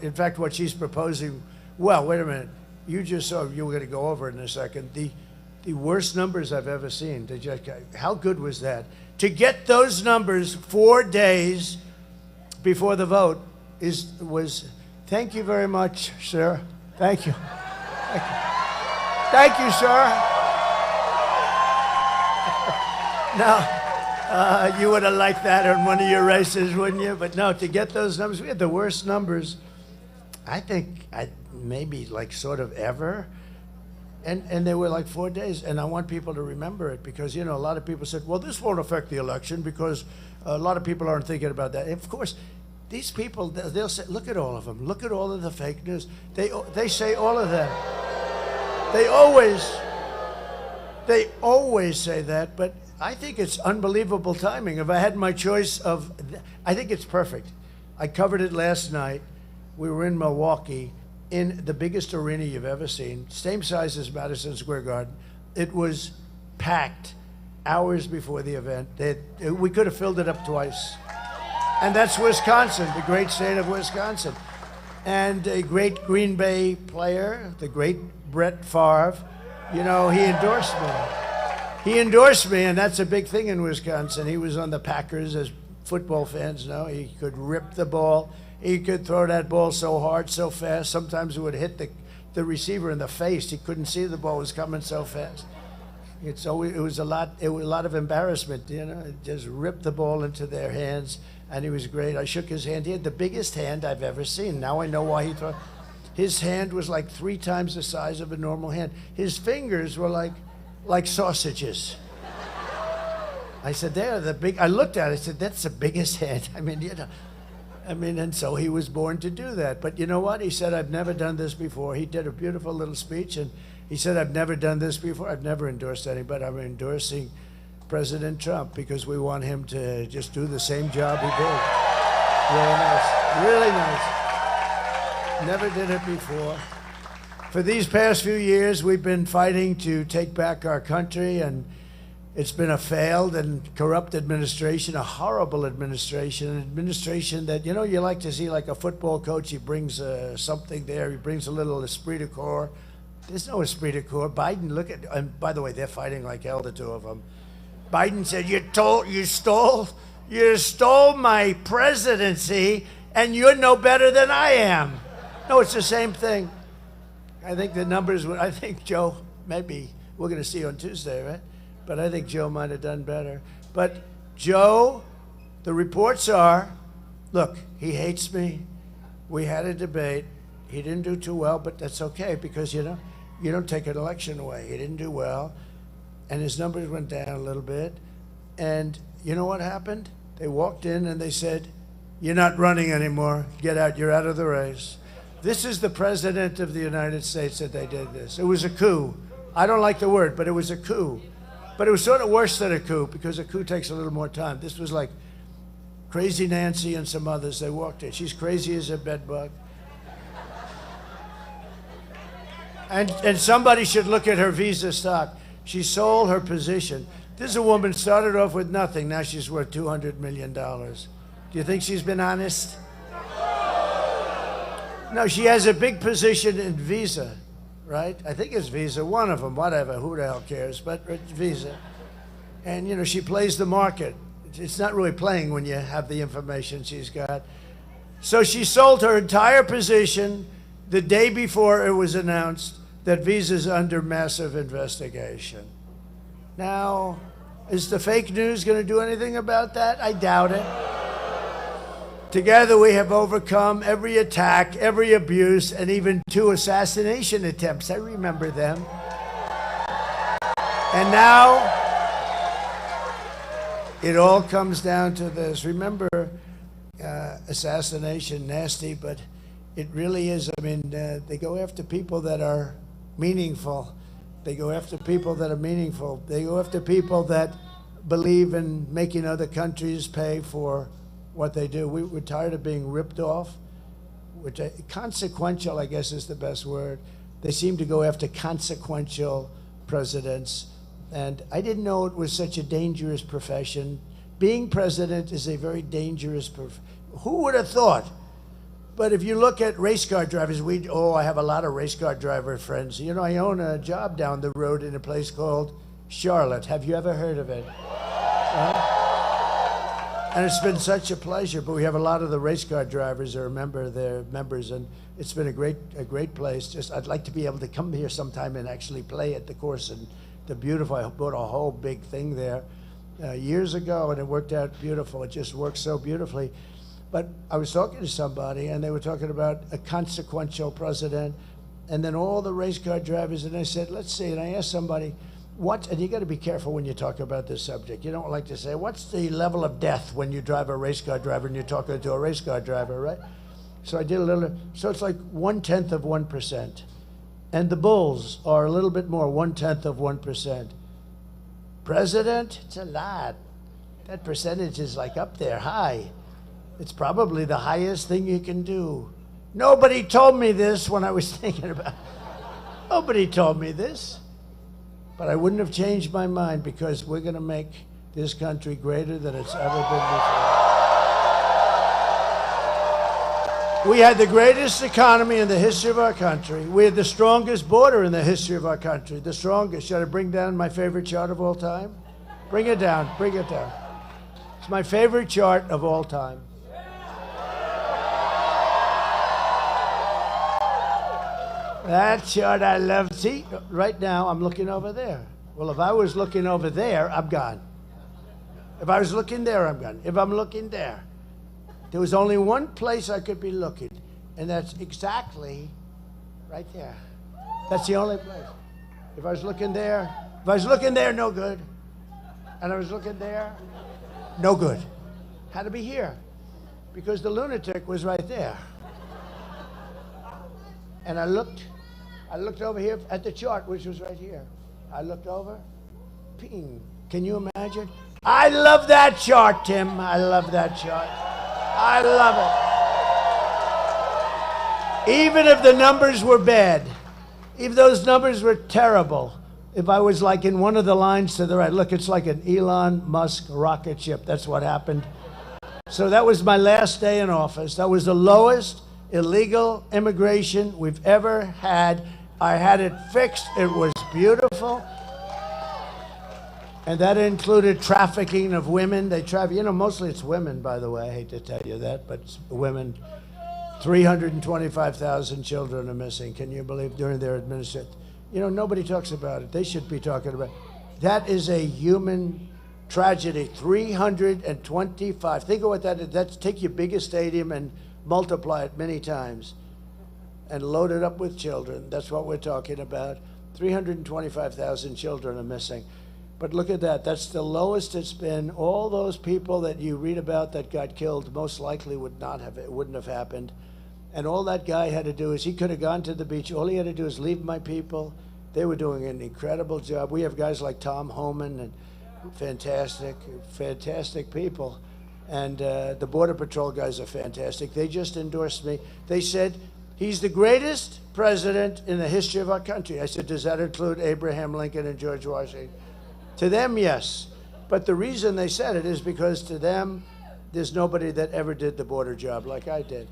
Speaker 18: In fact, what she's proposing, well, wait a minute. You just saw, you were going to go over it in a second, the worst numbers I've ever seen. How good was that? To get those numbers 4 days before the vote was, thank you very much, sir. Thank you. Thank you. Thank you, sir. Now, you would have liked that on one of your races, wouldn't you? But no, to get those numbers, we had the worst numbers, I think, maybe like sort of ever. And they were like 4 days. And I want people to remember it because, you know, a lot of people said, well, this won't affect the election because a lot of people aren't thinking about that. Of course, these people, they'll say, look at all of them. Look at all of the fake news. They say all of that. They always say that, but I think it's unbelievable timing. If I had my choice I think it's perfect. I covered it last night. We were in Milwaukee in the biggest arena you've ever seen, same size as Madison Square Garden. It was packed hours before the event. We could have filled it up twice. And that's Wisconsin, the great state of Wisconsin. And a great Green Bay player, the great Brett Favre, you know, he endorsed me. He endorsed me, and that's a big thing in Wisconsin. He was on the Packers, as football fans know. He could rip the ball. He could throw that ball so hard, so fast. Sometimes it would hit the receiver in the face. He couldn't see the ball was coming so fast. It was a lot of embarrassment, you know. It just ripped the ball into their hands, and he was great. I shook his hand. He had the biggest hand I've ever seen. Now I know why he threw. His hand was like 3 times the size of a normal hand. His fingers were like sausages. I said, they're the big. I looked at it. I said, that's the biggest hand. I mean, you know. And so he was born to do that. But you know what? He said, I've never done this before. He did a beautiful little speech, and he said, I've never done this before. I've never endorsed anybody. I'm endorsing President Trump because we want him to just do the same job he did. Really nice. Really nice. Never did it before. For these past few years, we've been fighting to take back our country, and it's been a failed and corrupt administration, a horrible administration, an administration that, you know, you like to see like a football coach. He brings something there. He brings a little esprit de corps. There's no esprit de corps. Biden, look at, and by the way, they're fighting like hell, the two of them. Biden said, you stole my presidency, and you're no better than I am. No, it's the same thing. I think the numbers, I think Joe, maybe, we're going to see on Tuesday, right? But I think Joe might have done better. But Joe, the reports are, look, he hates me. We had a debate. He didn't do too well, but that's okay because, you know, you don't take an election away. He didn't do well, and his numbers went down a little bit. And you know what happened? They walked in and they said, you're not running anymore. Get out. You're out of the race. This is the president of the United States that they did this. It was a coup. I don't like the word, but it was a coup. But it was sort of worse than a coup because a coup takes a little more time. This was like Crazy Nancy and some others. They walked in. She's crazy as a bedbug. And somebody should look at her Visa stock. She sold her position. This is a woman started off with nothing. Now she's worth $200 million. Do you think she's been honest? No, she has a big position in Visa, right? I think it's Visa, one of them, whatever, who the hell cares, but it's Visa. And, you know, she plays the market. It's not really playing when you have the information she's got. So she sold her entire position the day before it was announced that Visa's under massive investigation. Now, is the fake news going to do anything about that? I doubt it. Together we have overcome every attack, every abuse, and even 2 assassination attempts. I remember them. And now it all comes down to this. Remember, assassination, nasty, but it really is. I mean, they go after people that are meaningful. They go after people that are meaningful. They go after people that believe in making other countries pay for what they do. We're tired of being ripped off, consequential, I guess, is the best word. They seem to go after consequential presidents. And I didn't know it was such a dangerous profession. Being president is a very dangerous profession. Who would have thought? But if you look at race car drivers, I have a lot of race car driver friends. You know, I own a job down the road in a place called Charlotte. Have you ever heard of it? And it's been such a pleasure. But we have a lot of the race car drivers that are they're members, and it's been a great place. Just I'd like to be able to come here sometime and actually play at the course. And the beautiful, I bought a whole big thing there years ago, and it worked out beautiful. It just works so beautifully. But I was talking to somebody, and they were talking about a consequential president, and then all the race car drivers, and I said, let's see, and I asked somebody, and you got to be careful when you talk about this subject. You don't like to say, what's the level of death when you drive a race car driver and you're talking to a race car driver, right? So I did a little, so it's like 1/10 of 1%. And the bulls are a little bit more, 1/10 of 1%. President, it's a lot. That percentage is like up there, high. It's probably the highest thing you can do. Nobody told me this when I was thinking about it. Nobody told me this. But I wouldn't have changed my mind, because we're going to make this country greater than it's ever been before. We had the greatest economy in the history of our country. We had the strongest border in the history of our country. The strongest. Should I bring down my favorite chart of all time? Bring it down. Bring it down. It's my favorite chart of all time. That chart I love. See, right now I'm looking over there. Well, if I was looking over there, I'm gone. If I was looking there, I'm gone. If I'm looking there, there was only one place I could be looking, and that's exactly right there. That's the only place. If I was looking there, no good. And I was looking there, no good. Had to be here, because the lunatic was right there. And I looked over here at the chart, which was right here. I looked over, ping. Can you imagine? I love that chart, Tim. I love that chart. I love it. Even if the numbers were bad, if those numbers were terrible, if I was like in one of the lines to the right, look, it's like an Elon Musk rocket ship. That's what happened. So that was my last day in office. That was the lowest illegal immigration we've ever had. I had it fixed. It was beautiful. And that included trafficking of women. They traffic, mostly it's women, by the way. I hate to tell you that, but it's women. 325,000 children are missing. Can you believe, during their administration? Nobody talks about it. They should be talking about it. That is a human tragedy. 325. Think of what that is. Take your biggest stadium and multiply it many times and load it up with children. That's what we're talking about. 325,000 children are missing. But look at that. That's the lowest it's been. All those people that you read about that got killed most likely wouldn't have happened. And all that guy had to do is, he could have gone to the beach. All he had to do is leave my people. They were doing an incredible job. We have guys like Tom Homan, and fantastic people. And the Border Patrol guys are fantastic. They just endorsed me. They said, he's the greatest president in the history of our country. I said, does that include Abraham Lincoln and George Washington? To them, yes. But the reason they said it is because to them, there's nobody that ever did the border job like I did.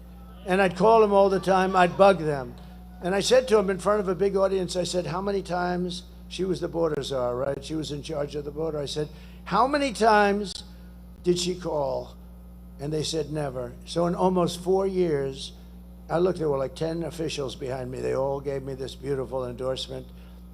Speaker 18: And I'd call them all the time. I'd bug them. And I said to them in front of a big audience, I said, how many times, she was the border czar, right? She was in charge of the border. I said, how many times did she call? And they said never. So in almost 4 years, I looked, there were like 10 officials behind me. They all gave me this beautiful endorsement.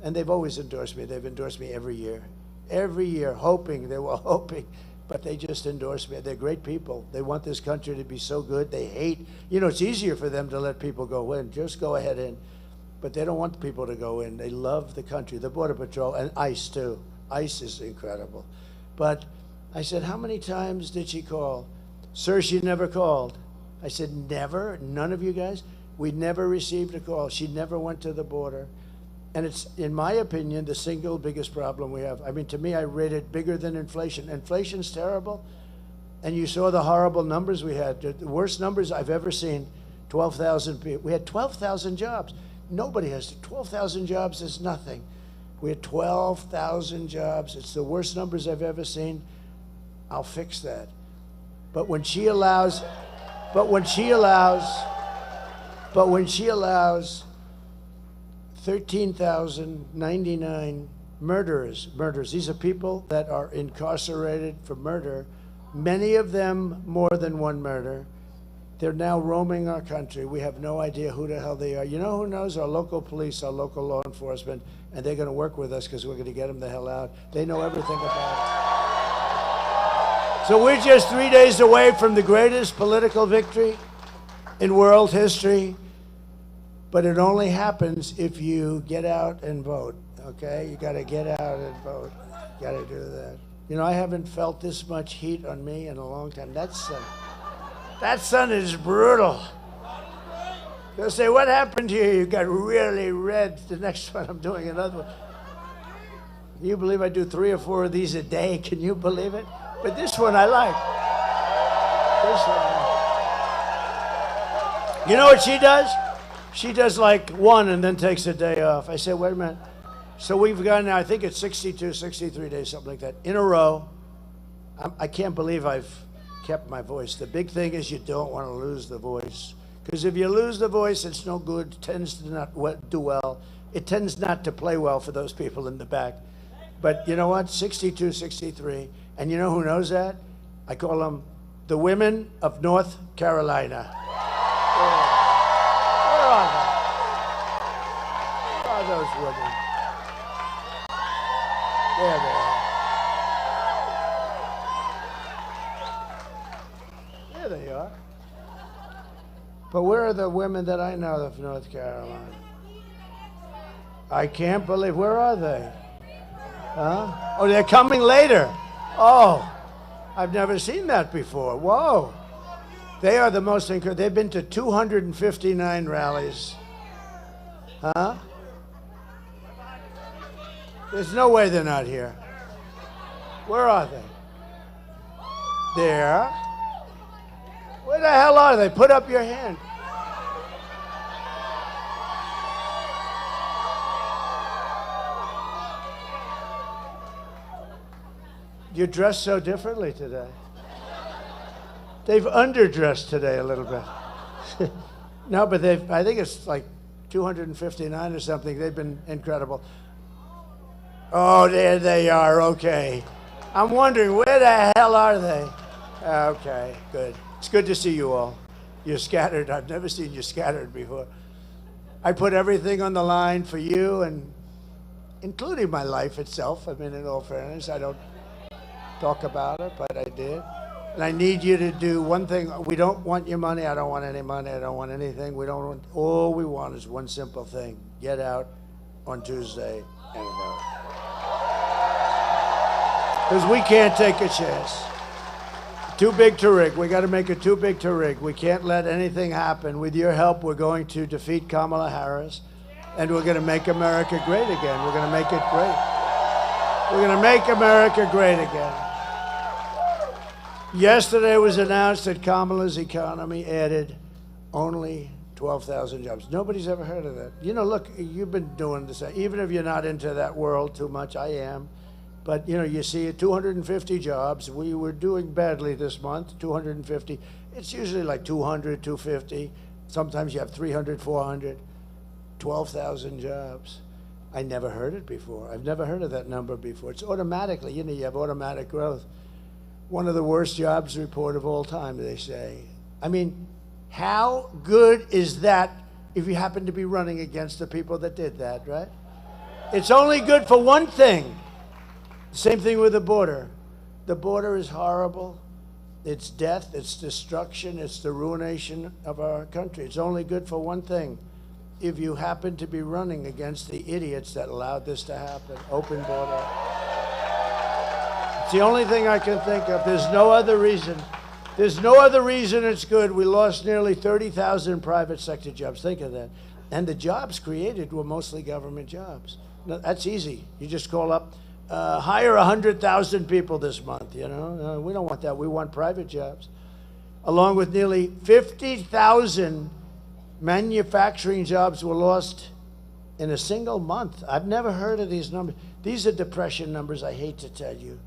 Speaker 18: And they've always endorsed me. They've endorsed me every year. Every year, they were hoping. But they just endorsed me. They're great people. They want this country to be so good. They hate, it's easier for them to let people go in. Just go ahead in. But they don't want people to go in. They love the country, the Border Patrol, and ICE too. ICE is incredible. But I said, how many times did she call? Sir, she never called. I said, never? None of you guys? We never received a call. She never went to the border. And it's, in my opinion, the single biggest problem we have. I mean, to me, I rate it bigger than inflation. Inflation's terrible. And you saw the horrible numbers we had. The worst numbers I've ever seen. 12,000 people. We had 12,000 jobs. Nobody has 12,000 jobs is nothing. We had 12,000 jobs. It's the worst numbers I've ever seen. I'll fix that. But when she allows 13,099 murderers. These are people that are incarcerated for murder, many of them more than one murder. They're now roaming our country. We have no idea who the hell they are. You know who knows? Our local police, our local law enforcement, and they're going to work with us because we're going to get them the hell out. They know everything about it. So we're just 3 days away from the greatest political victory in world history. But it only happens if you get out and vote, okay? You got to get out and vote. You got to do that. You know, I haven't felt this much heat on me in a long time. That sun is brutal. They'll say, what happened to you? You got really red. The next one, I'm doing another one. Can you believe I do 3 or 4 of these a day? Can you believe it? But this one I like. This one I like. You know what she does? She does like one and then takes a day off. I said, wait a minute. So we've gone now, I think it's 62, 63 days, something like that, in a row. I can't believe I've kept my voice. The big thing is you don't want to lose the voice. Because if you lose the voice, it's no good. It tends to not do well. It tends not to play well for those people in the back. But you know what? 62, 63. And you know who knows that? I call them the women of North Carolina. Where are they? Where are those women? There they are. There they are. But where are the women that I know of North Carolina? I can't believe, where are they? Huh? Oh, they're coming later. Oh, I've never seen that before. Whoa. They are the most incredible. They've been to 259 rallies. Huh? There's no way they're not here. Where are they? There. Where the hell are they? Put up your hand. You dress so differently today. They've underdressed today a little bit. No, but I think it's like 259 or something. They've been incredible. Oh, there they are. Okay. I'm wondering, where the hell are they? Okay, good. It's good to see you all. You're scattered. I've never seen you scattered before. I put everything on the line for you, and including my life itself. I mean, in all fairness, I don't talk about it, but I did. And I need you to do one thing. We don't want your money. I don't want any money. I don't want anything. We don't want, all we want is one simple thing. Get out on Tuesday and vote. Because we can't take a chance. Too big to rig. We got to make it too big to rig. We can't let anything happen. With your help, we're going to defeat Kamala Harris, and we're going to make America great again. We're going to make it great. We're going to make America great again. Yesterday was announced that Kamala's economy added only 12,000 jobs. Nobody's ever heard of that. You know, look, you've been doing this. Even if you're not into that world too much, I am. But, you know, you see 250 jobs. We were doing badly this month, 250. It's usually like 200, 250. Sometimes you have 300, 400. 12,000 jobs. I never heard it before. I've never heard of that number before. It's automatically, you know, you have automatic growth. One of the worst jobs report of all time, they say. I mean, how good is that if you happen to be running against the people that did that, right? It's only good for one thing. Same thing with the border. The border is horrible. It's death, it's destruction, it's the ruination of our country. It's only good for one thing. If you happen to be running against the idiots that allowed this to happen, open border. It's the only thing I can think of. There's no other reason. There's no other reason it's good. We lost nearly 30,000 private sector jobs. Think of that. And the jobs created were mostly government jobs. No, that's easy. You just call up, hire 100,000 people this month, you know? No, we don't want that. We want private jobs. Along with nearly 50,000 manufacturing jobs were lost in a single month. I've never heard of these numbers. These are depression numbers, I hate to tell you.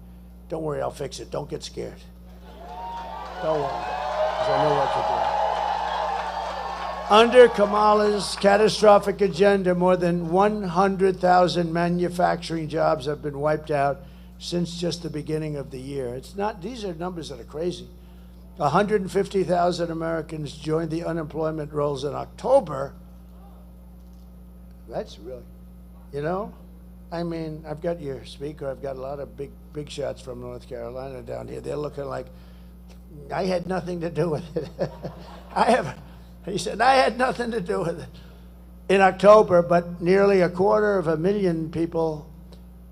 Speaker 18: Don't worry, I'll fix it. Don't get scared. Don't worry, because I know what to do. Under Kamala's catastrophic agenda, more than 100,000 manufacturing jobs have been wiped out since just the beginning of the year. It's not, these are numbers that are crazy. 150,000 Americans joined the unemployment rolls in October. That's really, you know? I mean, I've got your speaker. I've got a lot of big shots from North Carolina down here. They're looking like, I had nothing to do with it. He said, I had nothing to do with it. In October, but nearly 250,000 people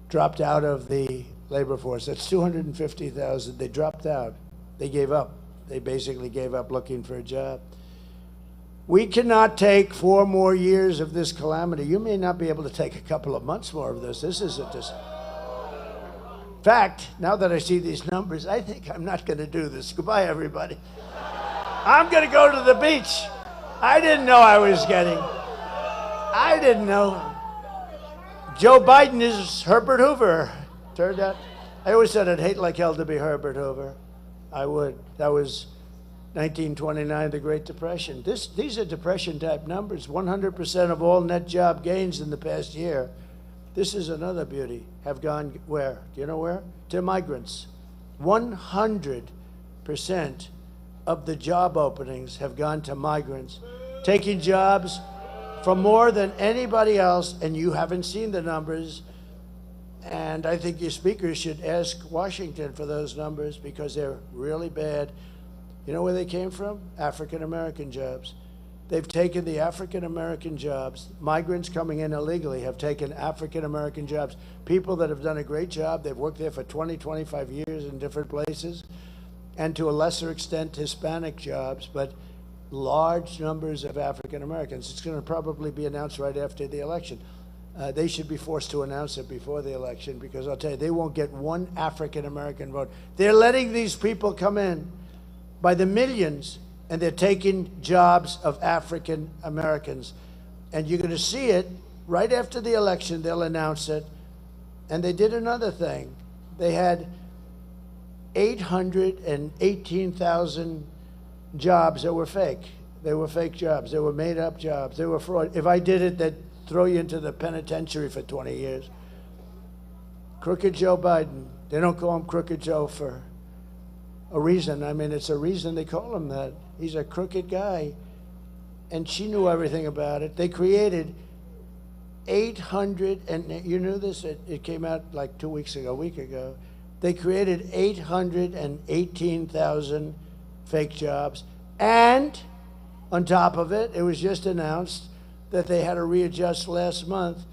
Speaker 18: dropped out of the labor force. That's 250,000. They dropped out. They gave up. They basically gave up looking for a job. We cannot take 4 more years of this calamity. You may not be able to take a couple of months more of this. This is in fact, now that I see these numbers, I think I'm not going to do this. Goodbye, everybody. I'm going to go to the beach. I didn't know I was getting. I didn't know. Joe Biden is Herbert Hoover. Turned out, I always said I'd hate like hell to be Herbert Hoover. I would. That was 1929, the Great Depression. These are Depression-type numbers. 100% of all net job gains in the past year. This is another beauty. Have gone where? Do you know where? To migrants. 100% of the job openings have gone to migrants, taking jobs from more than anybody else, and you haven't seen the numbers. And I think your speakers should ask Washington for those numbers because they're really bad. You know where they came from? African-American jobs. They've taken the African-American jobs. Migrants coming in illegally have taken African-American jobs. People that have done a great job. They've worked there for 20, 25 years in different places. And to a lesser extent, Hispanic jobs, but large numbers of African-Americans. It's going to probably be announced right after the election. They should be forced to announce it before the election because I'll tell you, they won't get one African-American vote. They're letting these people come in by the millions, and they're taking jobs of African Americans. And you're going to see it right after the election. They'll announce it. And they did another thing. They had 818,000 jobs that were fake. They were fake jobs. They were made-up jobs. They were fraud. If I did it, they'd throw you into the penitentiary for 20 years. Crooked Joe Biden. They don't call him Crooked Joe for a reason. I mean, it's a reason they call him that. He's a crooked guy. And she knew everything about it. They created 800, and you knew this? It came out like a week ago. They created 818,000 fake jobs. And on top of it, it was just announced that they had to readjust last month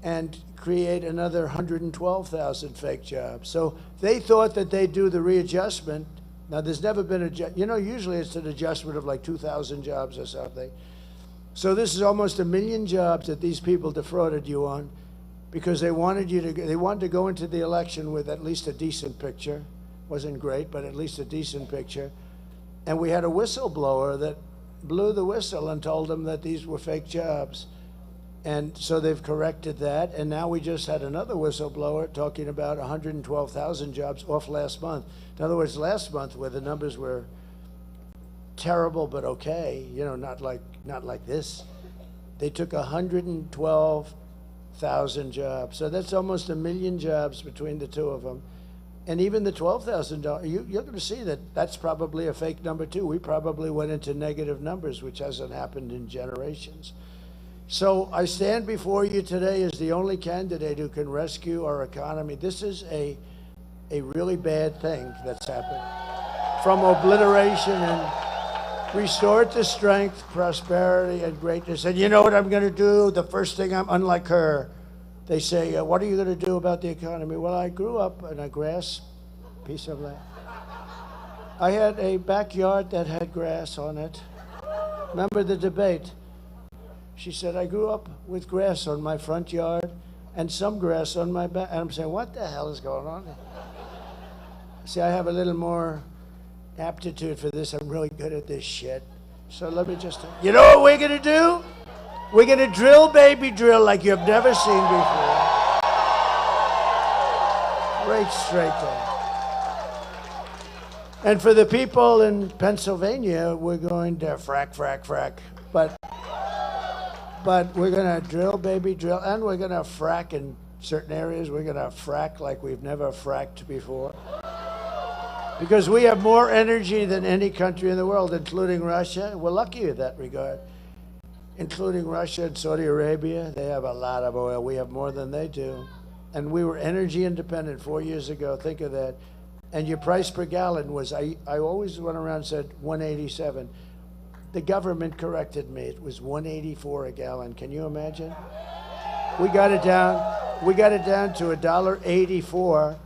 Speaker 18: and create another 112,000 fake jobs. So they thought that they'd do the readjustment. Now, there's never been usually it's an adjustment of like 2,000 jobs or something. So this is almost 1 million jobs that these people defrauded you on because they wanted to go into the election with at least a decent picture. Wasn't great, but at least a decent picture. And we had a whistleblower that blew the whistle and told them that these were fake jobs. And so they've corrected that. And now we just had another whistleblower talking about 112,000 jobs off last month. In other words, last month where the numbers were terrible but okay, not like this, they took 112,000 jobs. So that's almost 1 million jobs between the two of them. And even the $12,000, you're going to see that that's probably a fake number too. We probably went into negative numbers, which hasn't happened in generations. So I stand before you today as the only candidate who can rescue our economy. This is a really bad thing that's happened. From obliteration and restore it to strength, prosperity, and greatness. And you know what I'm going to do? The first thing, unlike her, they say, what are you going to do about the economy? Well, I grew up in a grass piece of land. I had a backyard that had grass on it. Remember the debate? She said, I grew up with grass on my front yard and some grass on my back. And I'm saying, what the hell is going on? See, I have a little more aptitude for this. I'm really good at this shit. So let me just, you know what we're going to do? We're going to drill, baby, drill like you've never seen before. Right straight there. And for the people in Pennsylvania, we're going to frack, frack, frack. But we're going to drill, baby, drill. And we're going to frack in certain areas. We're going to frack like we've never fracked before. Because we have more energy than any country in the world, including Russia. We're lucky in that regard. Including Russia and Saudi Arabia. They have a lot of oil. We have more than they do. And we were energy independent 4 years ago. Think of that. And your price per gallon was, I always went around and said 187. The government corrected me. It was 184 a gallon. Can you imagine? We got it down to $1.84,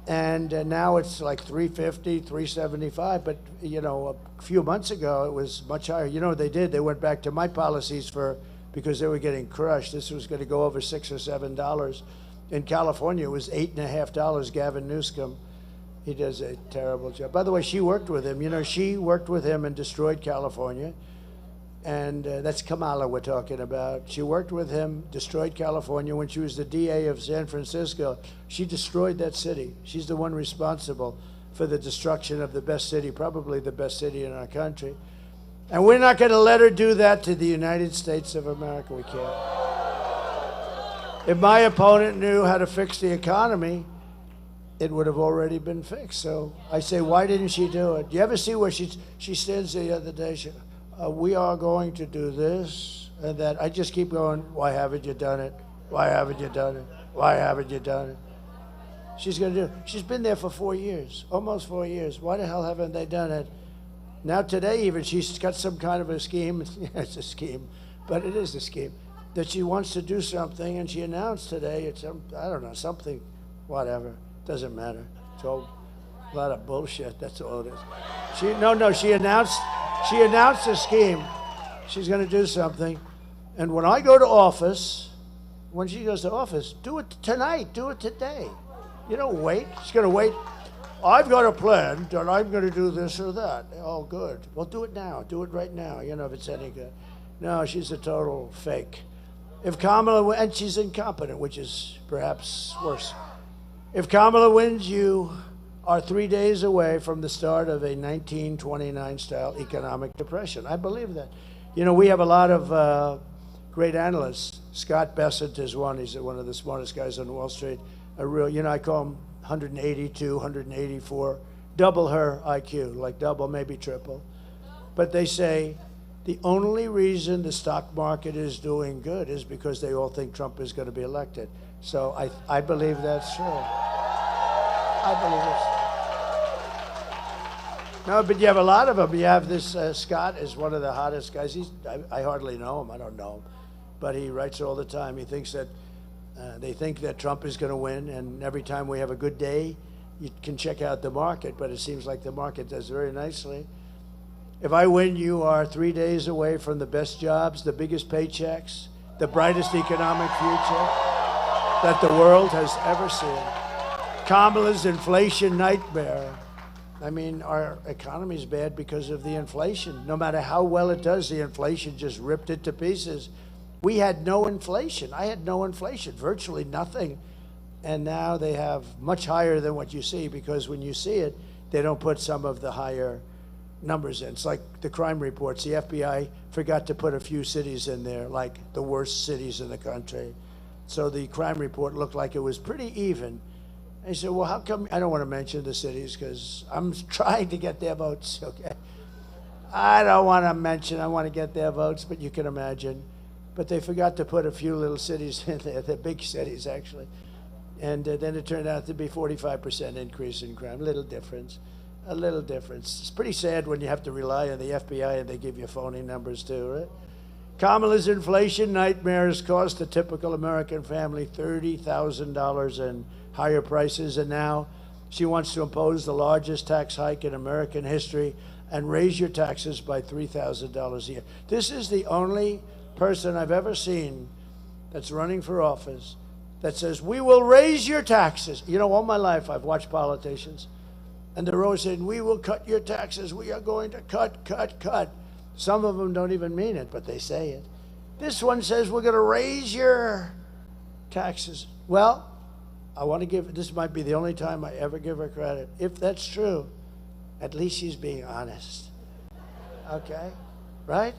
Speaker 18: and now it's like $3.50, $3.75. But you know, a few months ago it was much higher. You know what they did? They went back to my policies because they were getting crushed. This was going to go over $6 or $7. In California, it was $8.50. Gavin Newsom. He does a terrible job. By the way, she worked with him. You know, she worked with him and destroyed California. And that's Kamala we're talking about. She worked with him, destroyed California. When she was the DA of San Francisco, she destroyed that city. She's the one responsible for the destruction of the best city, probably the best city in our country. And we're not going to let her do that to the United States of America. We can't. If my opponent knew how to fix the economy, it would have already been fixed. So I say, why didn't she do it? Do you ever see where she stands the other day? We are going to do this and that. I just keep going, why haven't you done it? Why haven't you done it? Why haven't you done it? She's going to do it. She's been there for 4 years, almost 4 years. Why the hell haven't they done it? Now today even, she's got some kind of a scheme. It's a scheme, but it is a scheme. That she wants to do something, and she announced today, I don't know, something, whatever. Doesn't matter. It's all a lot of bullshit. That's all it is. She announced a scheme. She's going to do something. And when I go to office, when she goes to office, do it tonight. Do it today. You don't wait. She's going to wait. I've got a plan that I'm going to do this or that. Oh, good. Well, do it now. Do it right now. You know, if it's any good. No, she's a total fake. If Kamala, and she's incompetent, which is perhaps worse. If Kamala wins, you are 3 days away from the start of a 1929-style economic depression. I believe that. You know, we have a lot of great analysts. Scott Bessent is one. He's one of the smartest guys on Wall Street. I call him 182, 184, double her IQ, like double, maybe triple. But they say the only reason the stock market is doing good is because they all think Trump is going to be elected. So I believe that's true. I believe it's. No, but you have a lot of them. You have this Scott is one of the hottest guys. I hardly know him. I don't know him, but he writes all the time. He thinks that they think that Trump is going to win, and every time we have a good day, you can check out the market. But it seems like the market does very nicely. If I win, you are 3 days away from the best jobs, the biggest paychecks, the brightest economic future that the world has ever seen. Kamala's inflation nightmare. I mean, our economy is bad because of the inflation. No matter how well it does, the inflation just ripped it to pieces. We had no inflation. I had no inflation, virtually nothing. And now they have much higher than what you see, because when you see it, they don't put some of the higher numbers in. It's like the crime reports. The FBI forgot to put a few cities in there, like the worst cities in the country. So the crime report looked like it was pretty even. I said, well, how come? I don't want to mention the cities because I'm trying to get their votes, okay? I don't want to mention, I want to get their votes, but you can imagine. But they forgot to put a few little cities in there, the big cities, actually. And then it turned out to be 45% increase in crime. A little difference. It's pretty sad when you have to rely on the FBI and they give you phony numbers too, right? Kamala's inflation nightmare has cost a typical American family $30,000 in higher prices, and now she wants to impose the largest tax hike in American history and raise your taxes by $3,000 a year. This is the only person I've ever seen that's running for office that says, we will raise your taxes. You know, all my life I've watched politicians, and they're always saying, we will cut your taxes. We are going to cut. Some of them don't even mean it, but they say it. This one says, we're going to raise your taxes. Well, I want to give, this might be the only time I ever give her credit. If that's true, at least she's being honest. Okay? Right?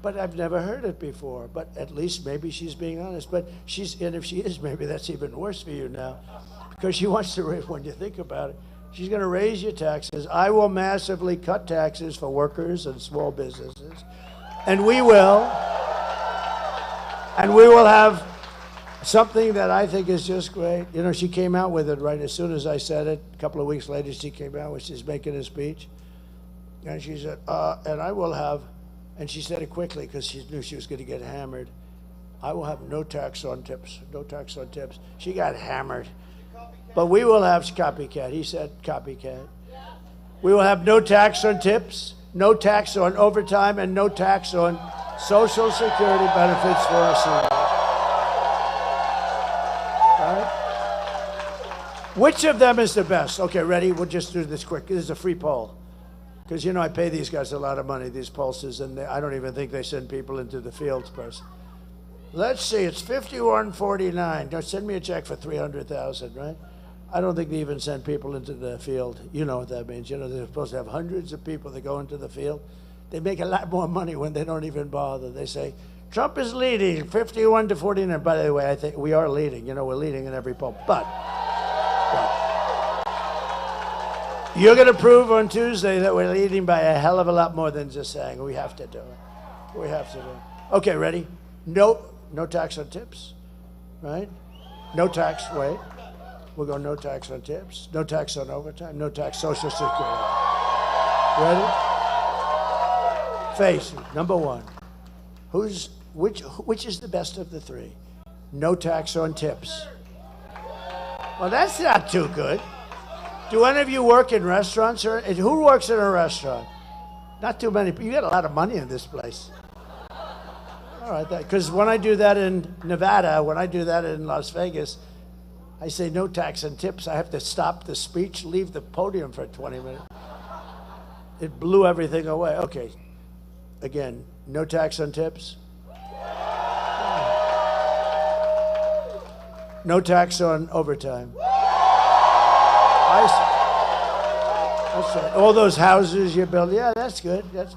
Speaker 18: But I've never heard it before. But at least maybe she's being honest. But and if she is, maybe that's even worse for you now. Because she wants to raise, when you think about it, she's going to raise your taxes. I will massively cut taxes for workers and small businesses. And we will. And we will have something that I think is just great. You know, she came out with it right as soon as I said it. A couple of weeks later, she came out when she's making a speech. And she said, and I will have, and she said it quickly because she knew she was going to get hammered. I will have no tax on tips, no tax on tips. She got hammered. But we will have copycat. He said copycat. We will have no tax on tips, no tax on overtime, and no tax on Social Security benefits for our seniors. Which of them is the best? Okay, ready? We'll just do this quick. This is a free poll. Because, you know, I pay these guys a lot of money, these pollsters, and I don't even think they send people into the fields first. Let's see, it's 51-49. Don't send me a check for $300,000, right? I don't think they even send people into the field. You know what that means. You know, they're supposed to have hundreds of people that go into the field. They make a lot more money when they don't even bother. They say, Trump is leading, 51-49. By the way, I think we are leading. You know, we're leading in every poll. But you're going to prove on Tuesday that we're leading by a hell of a lot more than just saying. We have to do it. We have to do it. Okay, ready? No tax on tips, right? No tax, wait. We'll go no tax on tips, no tax on overtime, no tax Social Security. Ready? Face it, number one. Which is the best of the three? No tax on tips. Well, that's not too good. Do any of you work in restaurants? Or who works in a restaurant? Not too many. You get a lot of money in this place. All right, because when I do that in Nevada, when I do that in Las Vegas, I say no tax on tips. I have to stop the speech, leave the podium for 20 minutes. It blew everything away. Okay, again, no tax on tips. No tax on overtime. I see. That's right. All those houses you build, yeah, that's good. That's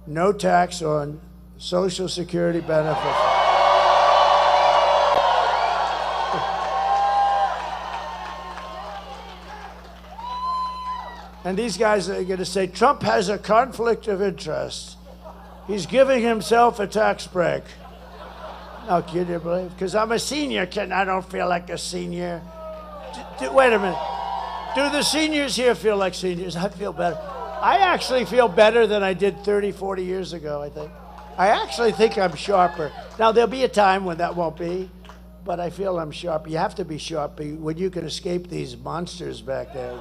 Speaker 18: no tax on Social Security benefits. And these guys are going to say, Trump has a conflict of interest. He's giving himself a tax break. No, can you believe? Because I'm a senior, I don't feel like a senior. Wait a minute. Do the seniors here feel like seniors? I feel better. I actually feel better than I did 30, 40 years ago, I think. I actually think I'm sharper. Now, there'll be a time when that won't be, but I feel I'm sharp. You have to be sharp when you can escape these monsters back there.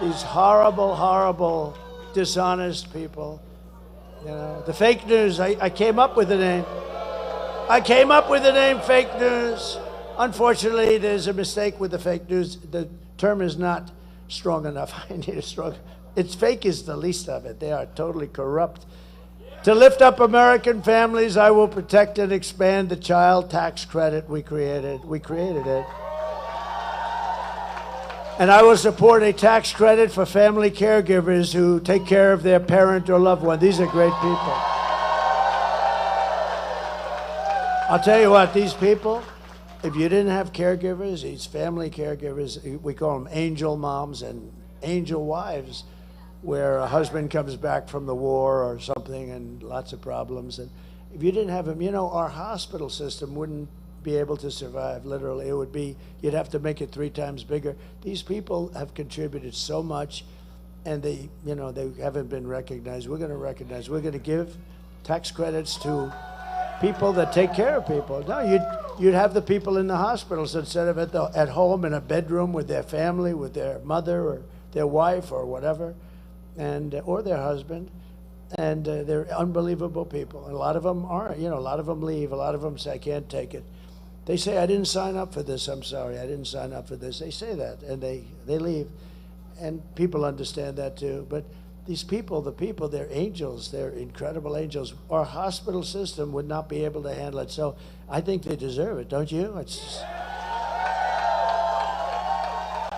Speaker 18: These horrible, horrible, dishonest people. You know, the fake news, I came up with the name. I came up with the name fake news. Unfortunately, there's a mistake with the fake news. The term is not strong enough. I need a strong. It's fake is the least of it. They are totally corrupt. To lift up American families, I will protect and expand the child tax credit we created. We created it. And I will support a tax credit for family caregivers who take care of their parent or loved one. These are great people. I'll tell you what, these people, if you didn't have caregivers, these family caregivers, we call them angel moms and angel wives, where a husband comes back from the war or something and lots of problems. And if you didn't have them, you know, our hospital system wouldn't be able to survive, literally. It would be, you'd have to make it 3 times bigger. These people have contributed so much, and they haven't been recognized. We're going to recognize. We're going to give tax credits to people that take care of people. No, you'd have the people in the hospitals instead of at home in a bedroom with their family, with their mother or their wife or whatever, and or their husband. And they're unbelievable people. And a lot of them are, you know, a lot of them leave. A lot of them say, I can't take it. They say, I didn't sign up for this. I'm sorry, I didn't sign up for this. They say that, and they leave. And people understand that too. But these people, the people, they're angels. They're incredible angels. Our hospital system would not be able to handle it. So I think they deserve it, don't you?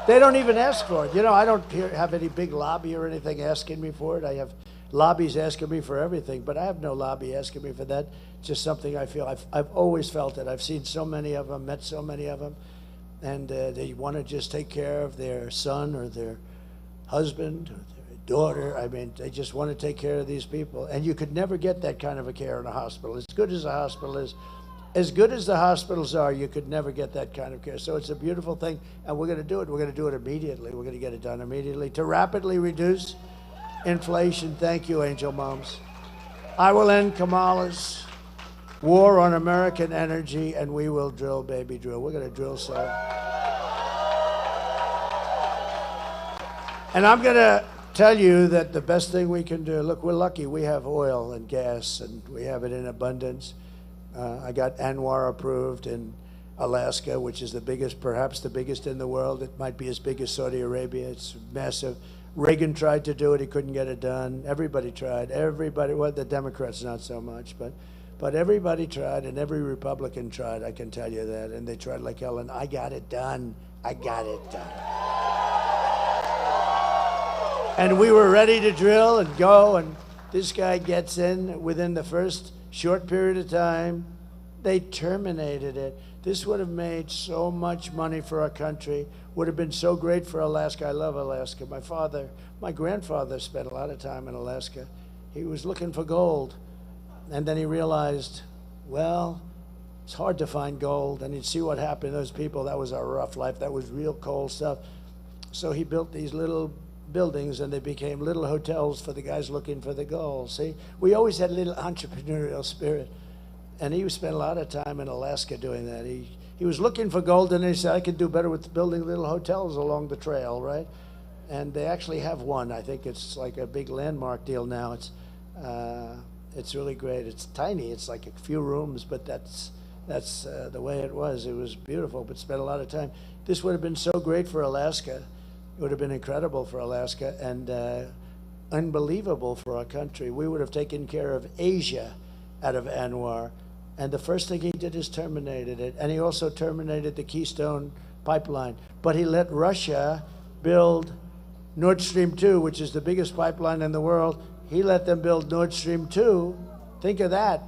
Speaker 18: They don't even ask for it. You know, I don't have any big lobby or anything asking me for it. I have lobbies asking me for everything, but I have no lobby asking me for that. It's just something I feel. I've always felt it. I've seen so many of them, met so many of them, and they want to just take care of their son or their husband or their daughter. I mean, they just want to take care of these people. And you could never get that kind of a care in a hospital. As good as a hospital is, as good as the hospitals are, you could never get that kind of care. So it's a beautiful thing, and we're going to do it. We're going to do it immediately. We're going to get it done immediately to rapidly reduce inflation. Thank you, Angel Moms. I will end Kamala's war on American energy, and we will drill, baby, drill. We're going to drill so. And I'm going to tell you that the best thing we can do, look, we're lucky. We have oil and gas, and we have it in abundance. I got ANWR approved in Alaska, which is the biggest, perhaps the biggest in the world. It might be as big as Saudi Arabia. It's massive. Reagan tried to do it. He couldn't get it done. Everybody tried. Everybody, well, the Democrats not so much, but everybody tried, and every Republican tried, I can tell you that. And they tried like hell, and I got it done. I got it done. And we were ready to drill and go, and this guy gets in within the first short period of time. They terminated it. This would have made so much money for our country, would have been so great for Alaska. I love Alaska. My grandfather spent a lot of time in Alaska. He was looking for gold, and then he realized, well, it's hard to find gold, and he'd see what happened to those people. That was our rough life. That was real cold stuff. So he built these little buildings, and they became little hotels for the guys looking for the gold. See, we always had a little entrepreneurial spirit, and he spent a lot of time in Alaska doing that. He was looking for gold, and he said, I could do better with building little hotels along the trail, right? And they actually have one. I think it's like a big landmark deal now. It's really great. It's tiny. It's like a few rooms, but that's the way it was. It was beautiful, but spent a lot of time. This would have been so great for Alaska. It would have been incredible for Alaska and unbelievable for our country. We would have taken care of Asia out of ANWR. And the first thing he did is terminated it. And he also terminated the Keystone pipeline. But he let Russia build Nord Stream 2, which is the biggest pipeline in the world. He let them build Nord Stream 2. Think of that.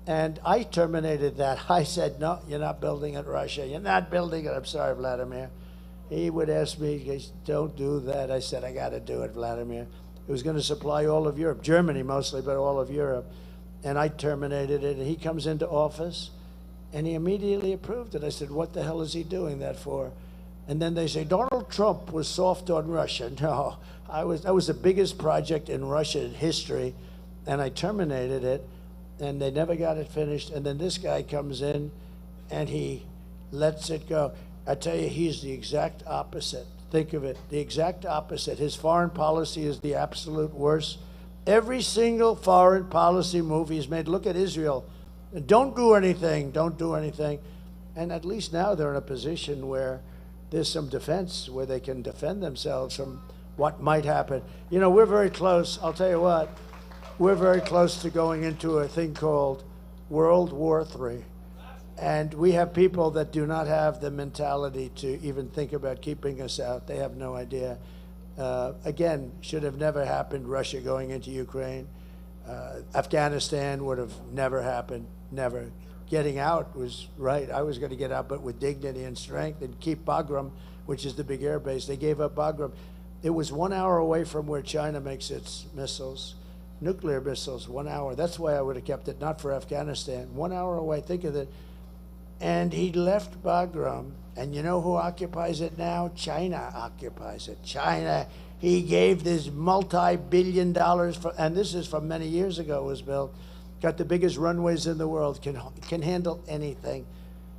Speaker 18: And I terminated that. I said, no, you're not building it, Russia. You're not building it. I'm sorry, Vladimir. He would ask me, don't do that. I said, I got to do it, Vladimir. It was going to supply all of Europe, Germany mostly, but all of Europe. And I terminated it. And he comes into office, and he immediately approved it. I said, what the hell is he doing that for? And then they say, Donald Trump was soft on Russia. No, that was the biggest project in Russian history, and I terminated it, and they never got it finished. And then this guy comes in, and he lets it go. I tell you, he's the exact opposite. Think of it, the exact opposite. His foreign policy is the absolute worst. Every single foreign policy move he's made, look at Israel. Don't do anything, don't do anything. And at least now they're in a position where there's some defense, where they can defend themselves from what might happen. You know, we're very close, I'll tell you what, we're very close to going into a thing called World War III. And we have people that do not have the mentality to even think about keeping us out. They have no idea. Again, should have never happened, Russia going into Ukraine. Afghanistan would have never happened, never. Getting out was right. I was going to get out, but with dignity and strength, and keep Bagram, which is the big air base. They gave up Bagram. It was 1 hour away from where China makes its missiles, nuclear missiles, 1 hour. That's why I would have kept it, not for Afghanistan. 1 hour away, think of it. And he left Bagram, and you know who occupies it now? China occupies it. China, he gave this multi-billion dollars, and this is from many years ago it was built, got the biggest runways in the world, can handle anything.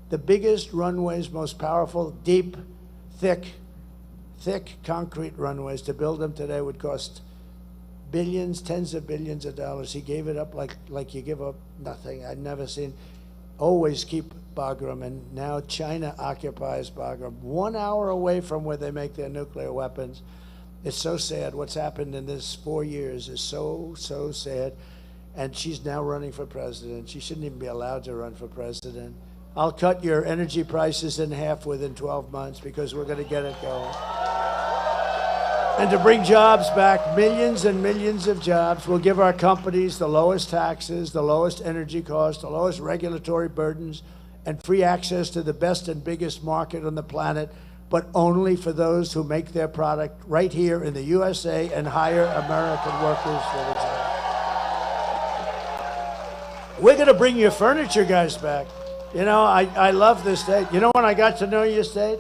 Speaker 18: The biggest runways, most powerful, deep, thick concrete runways. To build them today would cost billions, tens of billions of dollars. He gave it up like you give up nothing. I'd never seen. Always keep Bagram, and now China occupies Bagram, 1 hour away from where they make their nuclear weapons. It's so sad. What's happened in this 4 years is so sad. And she's now running for president. She shouldn't even be allowed to run for president. I'll cut your energy prices in half within 12 months because we're going to get it going. And to bring jobs back, millions and millions of jobs, we'll give our companies the lowest taxes, the lowest energy costs, the lowest regulatory burdens, and free access to the best and biggest market on the planet, but only for those who make their product right here in the USA and hire American workers for the job. We're going to bring your furniture guys back. You know, I love this state. You know when I got to know your state?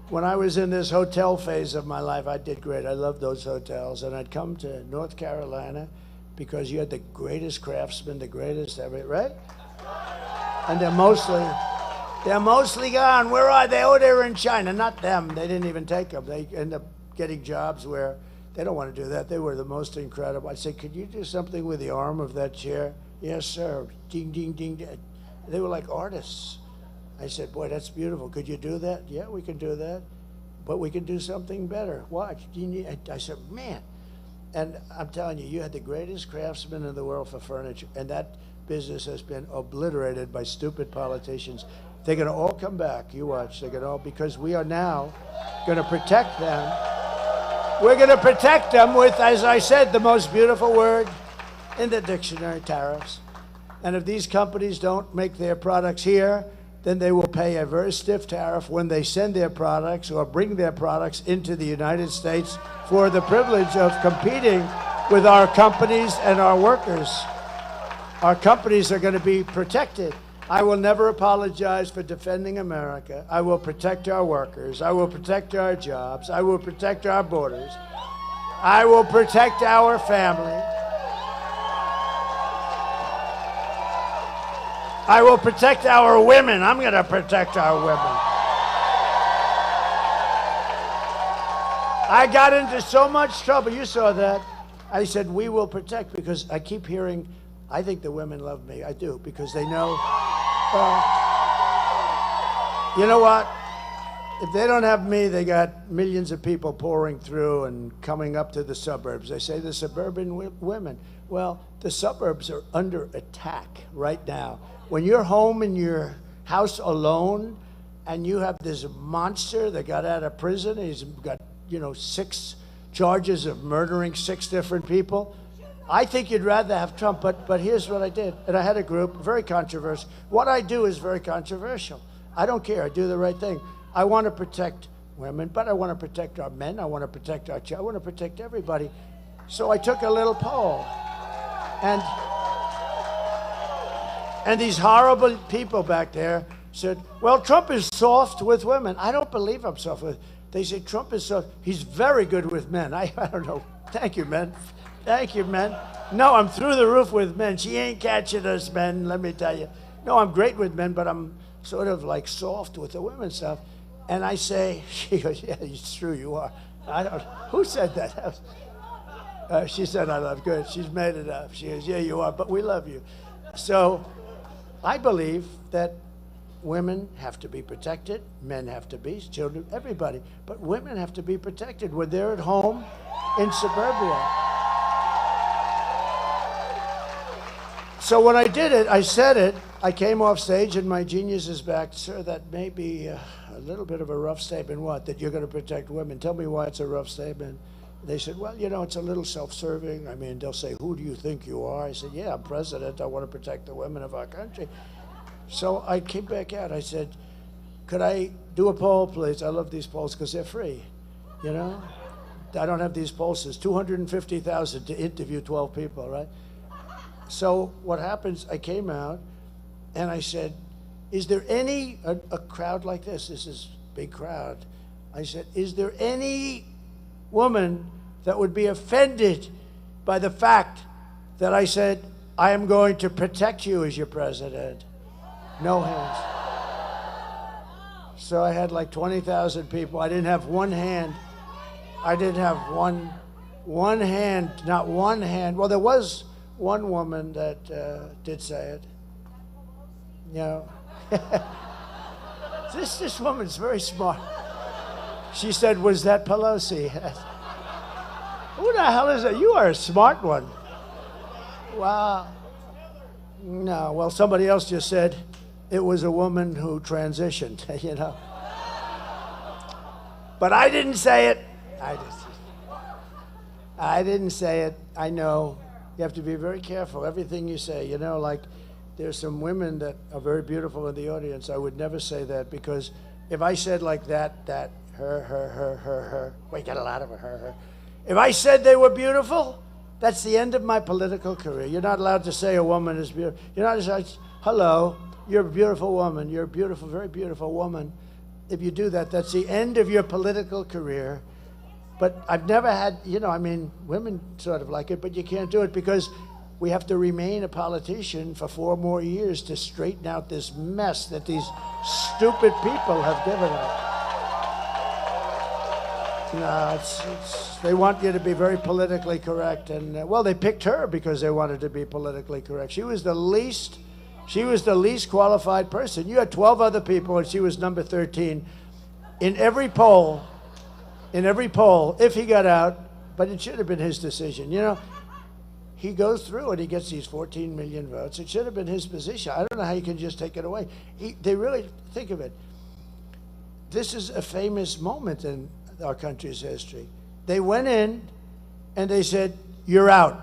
Speaker 18: When I was in this hotel phase of my life, I did great. I loved those hotels. And I'd come to North Carolina because you had the greatest craftsmen, the greatest everything, right? And they're mostly gone. Where are they? Oh, they're in China. Not them. They didn't even take them. They end up getting jobs where they don't want to do that. They were the most incredible. I said, could you do something with the arm of that chair? Yes, sir. Ding, ding, ding. They were like artists. I said, boy, that's beautiful. Could you do that? Yeah, we can do that. But we can do something better. Watch. I said, man. And I'm telling you, you had the greatest craftsmen in the world for furniture. And that business has been obliterated by stupid politicians. They're going to all come back. You watch. They're going to all, because we are now going to protect them. We're going to protect them with, as I said, the most beautiful word in the dictionary, tariffs. And if these companies don't make their products here, then they will pay a very stiff tariff when they send their products or bring their products into the United States for the privilege of competing with our companies and our workers. Our companies are going to be protected. I will never apologize for defending America. I will protect our workers. I will protect our jobs. I will protect our borders. I will protect our family. I will protect our women. I'm going to protect our women. I got into so much trouble. You saw that. I said, we will protect, because I keep hearing, I think the women love me. I do, because they know, you know what? If they don't have me, they got millions of people pouring through and coming up to the suburbs. They say the suburban women. Well, the suburbs are under attack right now. When you're home in your house alone and you have this monster that got out of prison, he's got, 6 charges of murdering 6 different people, I think you'd rather have Trump, but here's what I did. And I had a group, very controversial. What I do is very controversial. I don't care. I do the right thing. I want to protect women, but I want to protect our men. I want to protect our children. I want to protect everybody. So I took a little poll. And these horrible people back there said, well, Trump is soft with women. I don't believe I'm soft with. They say Trump is soft. He's very good with men. I don't know. Thank you, men. Thank you, men. No, I'm through the roof with men. She ain't catching us, men, let me tell you. No, I'm great with men, but I'm sort of like soft with the women stuff. And I say, she goes, yeah, it's true, you are. I don't, who said that? She said, I love, good. She's made it up. She goes, yeah, you are, but we love you. So I believe that women have to be protected, men have to be, children, everybody. But women have to be protected when they're at home in suburbia. So when I did it, I said it, I came off stage and my genius is back. Sir, that may be a little bit of a rough statement. What? That you're going to protect women. Tell me why it's a rough statement. They said, well, it's a little self-serving. I mean, they'll say, who do you think you are? I said, yeah, I'm president. I want to protect the women of our country. So I came back out. I said, could I do a poll, please? I love these polls because they're free, I don't have these polls. It's $250,000 to interview 12 people, right? So what happens, I came out and I said, is there any, a crowd like this is a big crowd. I said, is there any woman that would be offended by the fact that I said, I am going to protect you as your president? No hands. So I had like 20,000 people. I didn't have one hand. I didn't have one one hand, not one hand. Well, there was one woman that did say it. You know, this woman's very smart. She said, "Was that Pelosi?" Who the hell is that? You are a smart one. Wow. No, well, somebody else just said it was a woman who transitioned, you know. But I didn't say it. I didn't say it. I know. You have to be very careful, everything you say. You know, like there's some women that are very beautiful in the audience. I would never say that because if I said like that, her, we get a lot of her. If I said they were beautiful, that's the end of my political career. You're not allowed to say a woman is beautiful. You're not allowed to say, hello, you're a beautiful woman. You're a beautiful, very beautiful woman. If you do that, that's the end of your political career. But I've never had, you know, I mean, women sort of like it, but you can't do it because we have to remain a politician for 4 more years to straighten out this mess that these stupid people have given us. No, they want you to be very politically correct. And, well, they picked her because they wanted to be politically correct. She was the least qualified person. You had 12 other people, and she was number 13. In every poll, if he got out, but it should have been his decision. You know, he goes through and he gets these 14 million votes. It should have been his position. I don't know how you can just take it away. They really, think of it. This is a famous moment in our country's history. They went in and they said, "You're out,"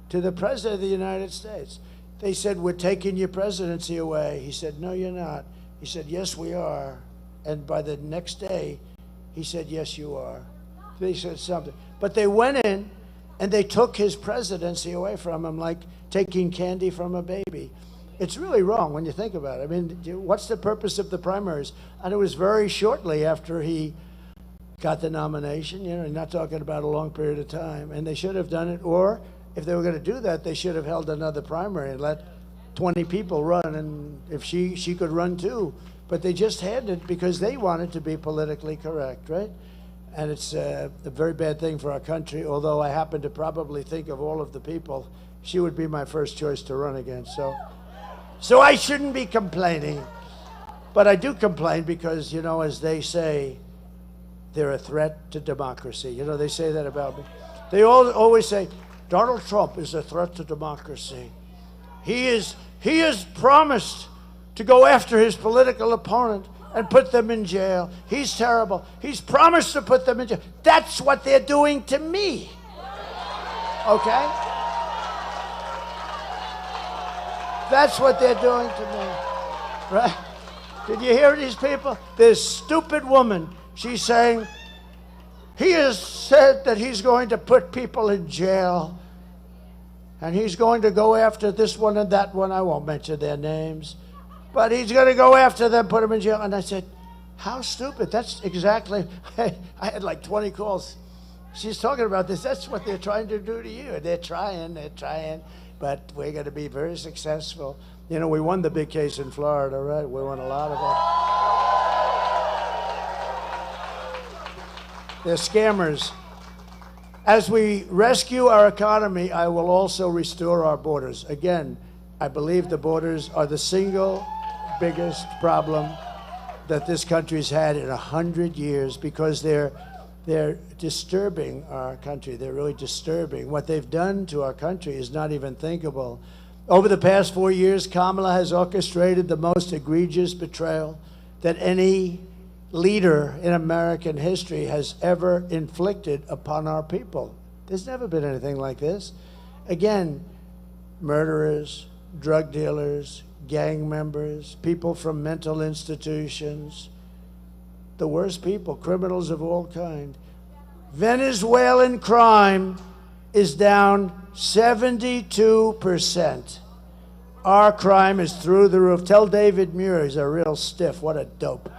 Speaker 18: to the President of the United States. They said, "We're taking your presidency away." He said, "No, you're not." He said, "Yes, we are." And by the next day, he said, "Yes, you are." They said something. But they went in and they took his presidency away from him like taking candy from a baby. It's really wrong when you think about it. I mean, what's the purpose of the primaries? And it was very shortly after he got the nomination, you know, not talking about a long period of time. And they should have done it, or if they were going to do that, they should have held another primary and let 20 people run, and if she could run too. But they just had it because they wanted to be politically correct, right? And it's a very bad thing for our country, although I happen to probably think of all of the people, she would be my first choice to run against. So I shouldn't be complaining. But I do complain because, you know, as they say, they're a threat to democracy. You know, they say that about me. They always say, Donald Trump is a threat to democracy. He has promised to go after his political opponent and put them in jail. He's terrible. He's promised to put them in jail. That's what they're doing to me. Okay? That's what they're doing to me. Right? Did you hear these people? This stupid woman, she's saying, he has said that he's going to put people in jail and he's going to go after this one and that one. I won't mention their names. But he's going to go after them, put them in jail. And I said, how stupid. That's exactly, I had like 20 calls. She's talking about this. That's what they're trying to do to you. They're trying. But we're going to be very successful. You know, we won the big case in Florida, right? We won a lot of them. They're scammers. As we rescue our economy, I will also restore our borders. Again, I believe the borders are the single biggest problem that this country's had in 100 years because they're disturbing our country. They're really disturbing. What they've done to our country is not even thinkable. Over the past 4 years, Kamala has orchestrated the most egregious betrayal that any leader in American history has ever inflicted upon our people. There's never been anything like this. Again, murderers, drug dealers, gang members, people from mental institutions, the worst people, criminals of all kinds. Venezuelan crime is down 72%. Our crime is through the roof. Tell David Muir, he's a real stiff, what a dope.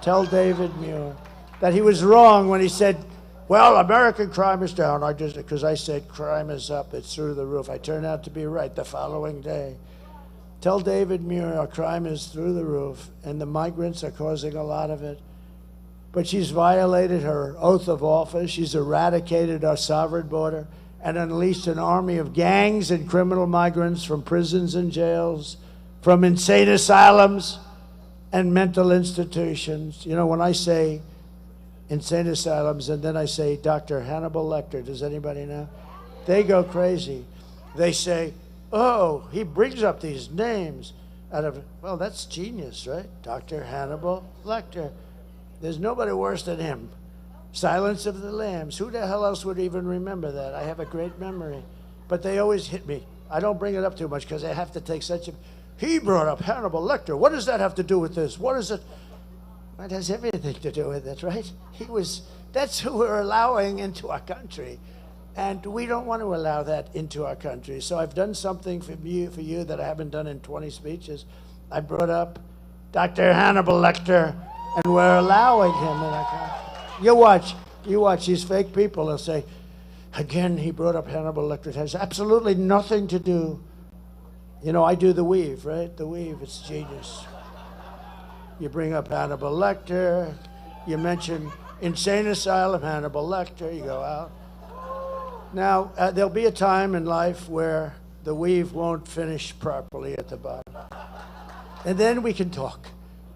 Speaker 18: Tell David Muir that he was wrong when he said, well, American crime is down. Because I said crime is up, it's through the roof. I turned out to be right the following day. Tell David Muir our crime is through the roof, and the migrants are causing a lot of it. But she's violated her oath of office. She's eradicated our sovereign border and unleashed an army of gangs and criminal migrants from prisons and jails, from insane asylums and mental institutions. You know, when I say insane asylums and then I say Dr. Hannibal Lecter, does anybody know? They go crazy. They say, oh, he brings up these names out of, well, that's genius, right? Dr. Hannibal Lecter. There's nobody worse than him. Silence of the Lambs. Who the hell else would even remember that? I have a great memory. But they always hit me. I don't bring it up too much because I have to take such a... He brought up Hannibal Lecter. What does that have to do with this? What is it? It has everything to do with it, right? That's who we're allowing into our country. And we don't want to allow that into our country. So I've done something for you that I haven't done in 20 speeches. I brought up Dr. Hannibal Lecter, and we're allowing him in our country. You watch these fake people. They'll say, again, he brought up Hannibal Lecter. It has absolutely nothing to do. You know, I do the weave, right? The weave, it's genius. You bring up Hannibal Lecter, you mention insane asylum, Hannibal Lecter, you go out. Now, there'll be a time in life where the weave won't finish properly at the bottom. And then we can talk.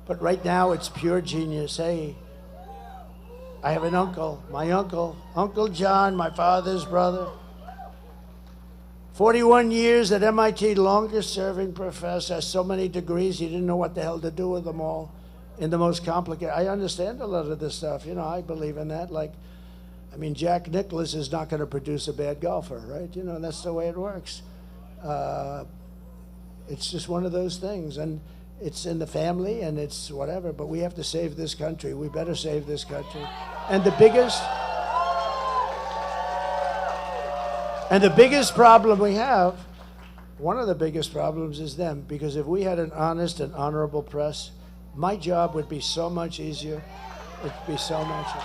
Speaker 18: But right now, it's pure genius. Hey, I have an uncle, my uncle, Uncle John, my father's brother. 41 years at MIT, longest serving professor, has so many degrees, he didn't know what the hell to do with them all in the most complicated. I understand a lot of this stuff, you know, I believe in that. Like, I mean, Jack Nicklaus is not going to produce a bad golfer, right? You know, that's the way it works. It's just one of those things, and it's in the family, and it's whatever, but we have to save this country. We better save this country. And the biggest problem we have, one of the biggest problems is them, because if we had an honest and honorable press, my job would be so much easier. It'd be so much easier.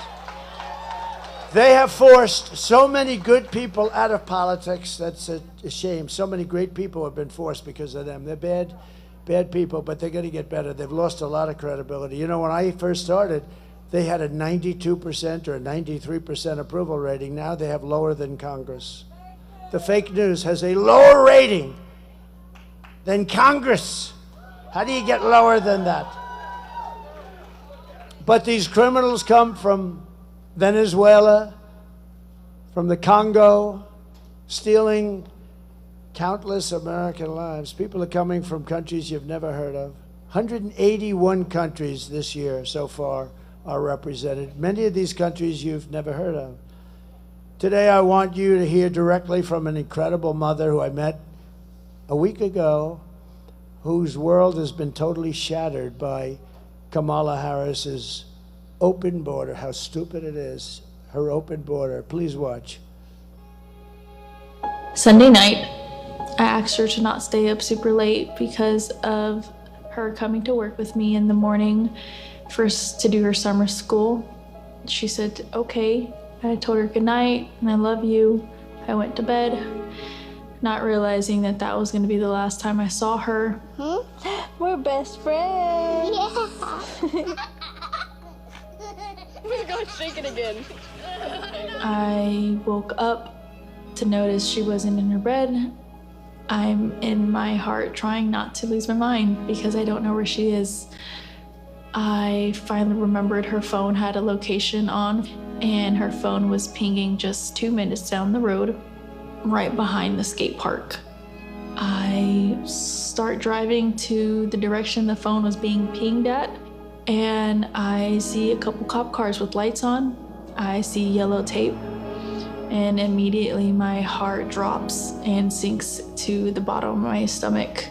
Speaker 18: They have forced so many good people out of politics. That's a shame. So many great people have been forced because of them. They're bad people, but they're going to get better. They've lost a lot of credibility. You know, when I first started, they had a 92% or a 93% approval rating. Now they have lower than Congress. The fake news has a lower rating than Congress. How do you get lower than that? But these criminals come from Venezuela, from the Congo, stealing countless American lives. People are coming from countries you've never heard of. 181 countries this year so far are represented. Many of these countries you've never heard of. Today I want you to hear directly from an incredible mother who I met a week ago, whose world has been totally shattered by Kamala Harris's open border. How stupid it is. Her open border. Please watch.
Speaker 19: Sunday night, I asked her to not stay up super late because of her coming to work with me in the morning to do her summer school. She said, okay. I told her good night and I love you. I went to bed, not realizing that that was going to be the last time I saw her.
Speaker 4: We're best friends. Yeah.
Speaker 9: We're going to shake it again.
Speaker 19: I woke up to notice she wasn't in her bed. I'm in my heart trying not to lose my mind because I don't know where she is. I finally remembered her phone had a location on, and her phone was pinging just 2 minutes down the road, right behind the skate park. I start driving to the direction the phone was being pinged at, and I see a couple cop cars with lights on. I see yellow tape, and immediately my heart drops and sinks to the bottom of my stomach.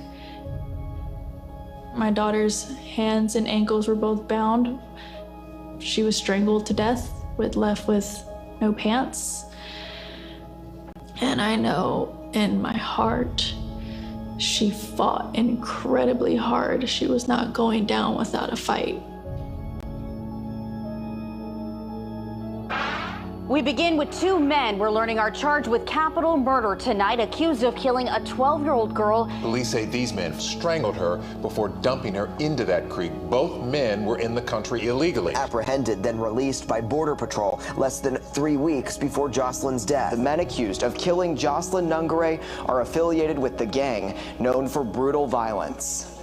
Speaker 19: My daughter's hands and ankles were both bound. She was strangled to death, left with no pants. And I know in my heart, she fought incredibly hard. She was not going down without a fight.
Speaker 20: We begin with two men we're learning are charged with capital murder tonight, accused of killing a 12-year-old girl.
Speaker 21: Police say these men strangled her before dumping her into that creek. Both men were in the country illegally.
Speaker 22: Apprehended, then released by Border Patrol less than 3 weeks before Jocelyn's death. The men accused of killing Jocelyn Nungare are affiliated with the gang known for brutal violence.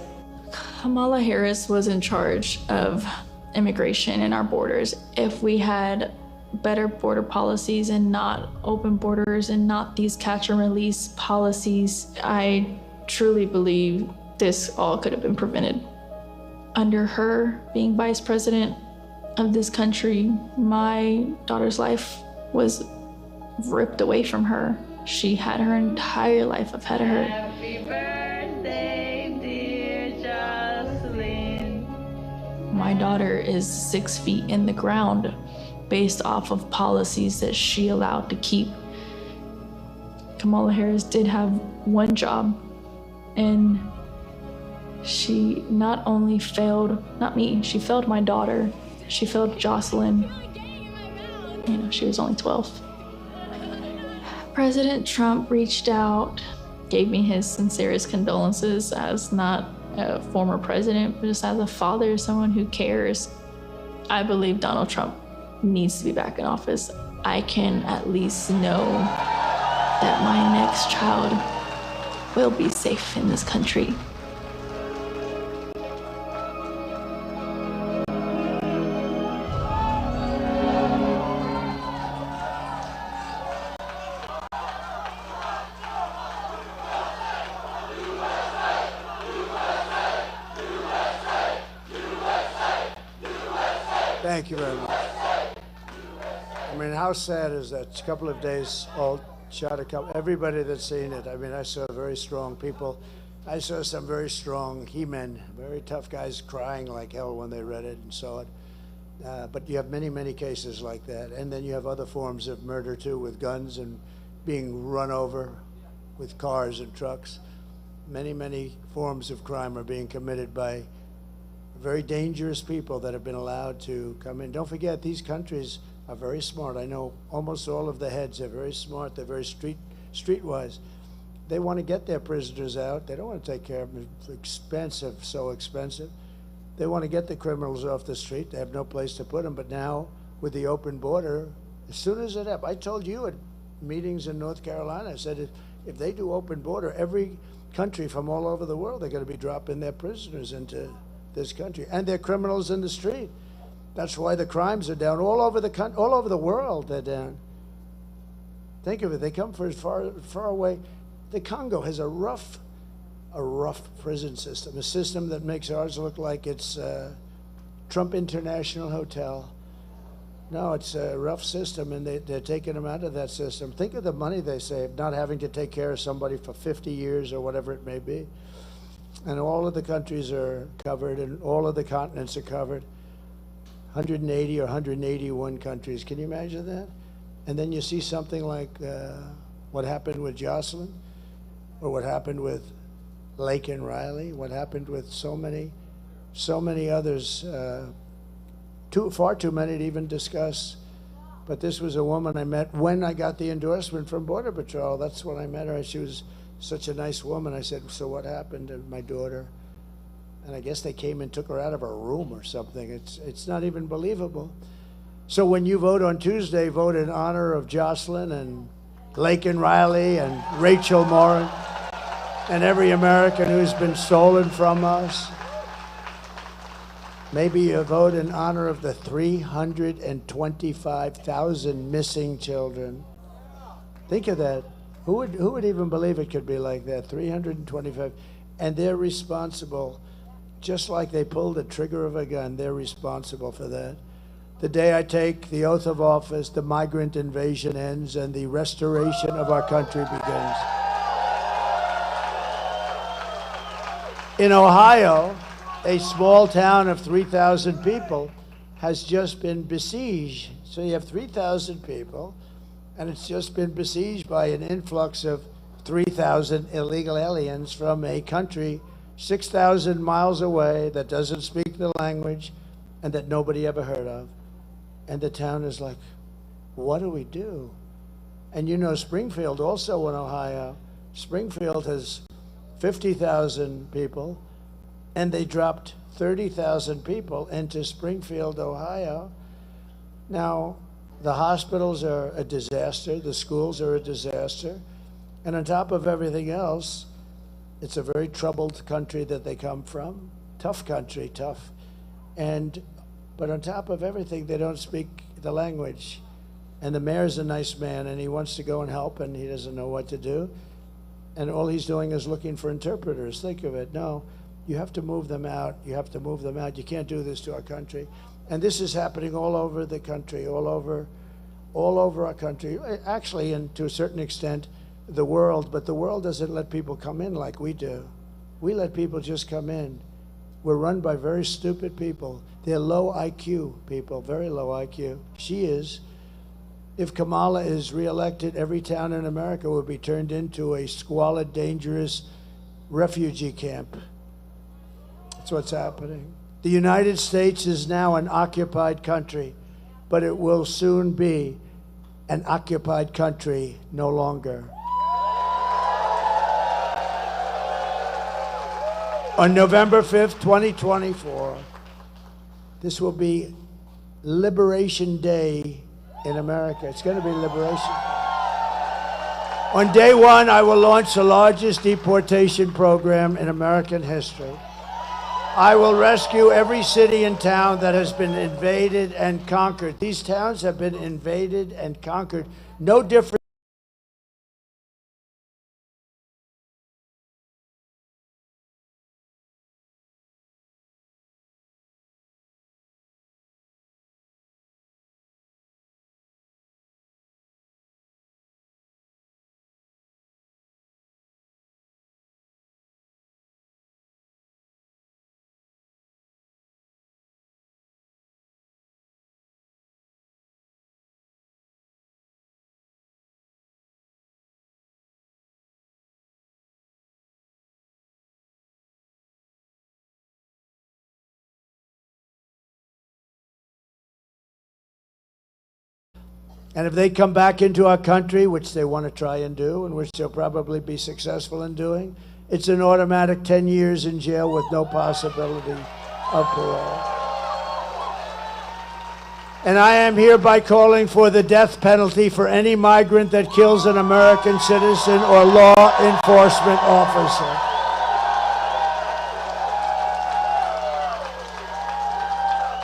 Speaker 19: Kamala Harris was in charge of immigration in our borders. If we had better border policies and not open borders and not these catch and release policies, I truly believe this all could have been prevented. Under her being vice president of this country, my daughter's life was ripped away from her. She had her entire life ahead of her.
Speaker 4: Happy birthday, dear Jocelyn.
Speaker 19: My daughter is 6 feet in the ground based off of policies that she allowed to keep. Kamala Harris did have one job, and she not only failed, not me, she failed my daughter, she failed Jocelyn. You know, she was only 12. President Trump reached out, gave me his sincerest condolences as not a former president, but just as a father, someone who cares. I believe Donald Trump needs to be back in office. I can at least know that my next child will be safe in this country.
Speaker 18: Thank you very much. I mean, how sad is that? It's a couple of days old, shot a couple, everybody that's seen it. I mean, I saw very strong people. I saw some very strong he-men, very tough guys crying like hell when they read it and saw it. But you have many, many cases like that. And then you have other forms of murder too, with guns and being run over with cars and trucks. Many, many forms of crime are being committed by very dangerous people that have been allowed to come in. Don't forget, these countries are very smart. I know almost all of the heads are very smart. They're very streetwise. They want to get their prisoners out. They don't want to take care of them. It's expensive, so expensive. They want to get the criminals off the street. They have no place to put them. But now, with the open border, as soon as it happens, I told you at meetings in North Carolina, I said, if they do open border, every country from all over the world, they're going to be dropping their prisoners into this country, and they're criminals in the street. That's why the crimes are down all over the world. They're down. Think of it. They come from far away. The Congo has a rough prison system, a system that makes ours look like it's Trump International Hotel. No, it's a rough system, and they're taking them out of that system. Think of the money they save, not having to take care of somebody for 50 years or whatever it may be. And all of the countries are covered, and all of the continents are covered. 180 or 181 countries. Can you imagine that? And then you see something like what happened with Jocelyn, or what happened with Lake and Riley, what happened with so many others. Far too many to even discuss. But this was a woman I met when I got the endorsement from Border Patrol. That's when I met her. She was such a nice woman. I said, so what happened to my daughter? And I guess they came and took her out of her room or something. It's not even believable. So when you vote on Tuesday, vote in honor of Jocelyn and Lake and Riley and Rachel Morin and every American who's been stolen from us. Maybe you vote in honor of the 325,000 missing children. Think of that. Who would even believe it could be like that? 325, and they're responsible, just like they pulled the trigger of a gun. They're responsible for that. The day I take the oath of office, the migrant invasion ends and the restoration of our country begins. In Ohio, a small town of 3,000 people has just been besieged. So you have 3,000 people, and it's just been besieged by an influx of 3,000 illegal aliens from a country 6,000 miles away that doesn't speak the language and that nobody ever heard of. And the town is like, what do we do? And you know, Springfield, also in Ohio, Springfield has 50,000 people, and they dropped 30,000 people into Springfield, Ohio. Now, the hospitals are a disaster, the schools are a disaster, and on top of everything else, it's a very troubled country that they come from. Tough country, tough. But on top of everything, they don't speak the language. And the mayor's a nice man, and he wants to go and help, and he doesn't know what to do. And all he's doing is looking for interpreters. Think of it. No, you have to move them out. You have to move them out. You can't do this to our country. And this is happening all over the country, all over our country. Actually, and to a certain extent, the world. But the world doesn't let people come in like we do. We let people just come in. We're run by very stupid people. They're low IQ people, very low IQ. She is. If Kamala is reelected, every town in America will be turned into a squalid, dangerous refugee camp. That's what's happening. The United States is now an occupied country, but it will soon be an occupied country no longer. On November 5th, 2024, this will be Liberation Day in America. It's going to be liberation. On day one, I will launch the largest deportation program in American history. I will rescue every city and town that has been invaded and conquered. These towns have been invaded and conquered. No different. And if they come back into our country, which they want to try and do, and which they'll probably be successful in doing, it's an automatic 10 years in jail with no possibility of parole. And I am hereby calling for the death penalty for any migrant that kills an American citizen or law enforcement officer.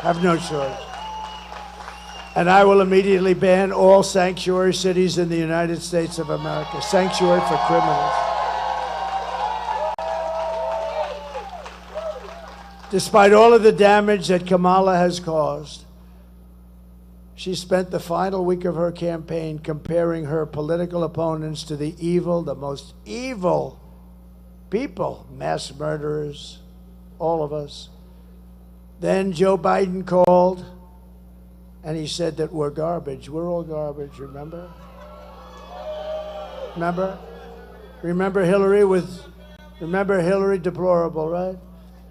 Speaker 18: Have no choice. And I will immediately ban all sanctuary cities in the United States of America. Sanctuary for criminals. Despite all of the damage that Kamala has caused, she spent the final week of her campaign comparing her political opponents to the evil, the most evil people, mass murderers, all of us. Then Joe Biden called, and he said that we're garbage. We're all garbage, remember? Remember Hillary deplorable, right?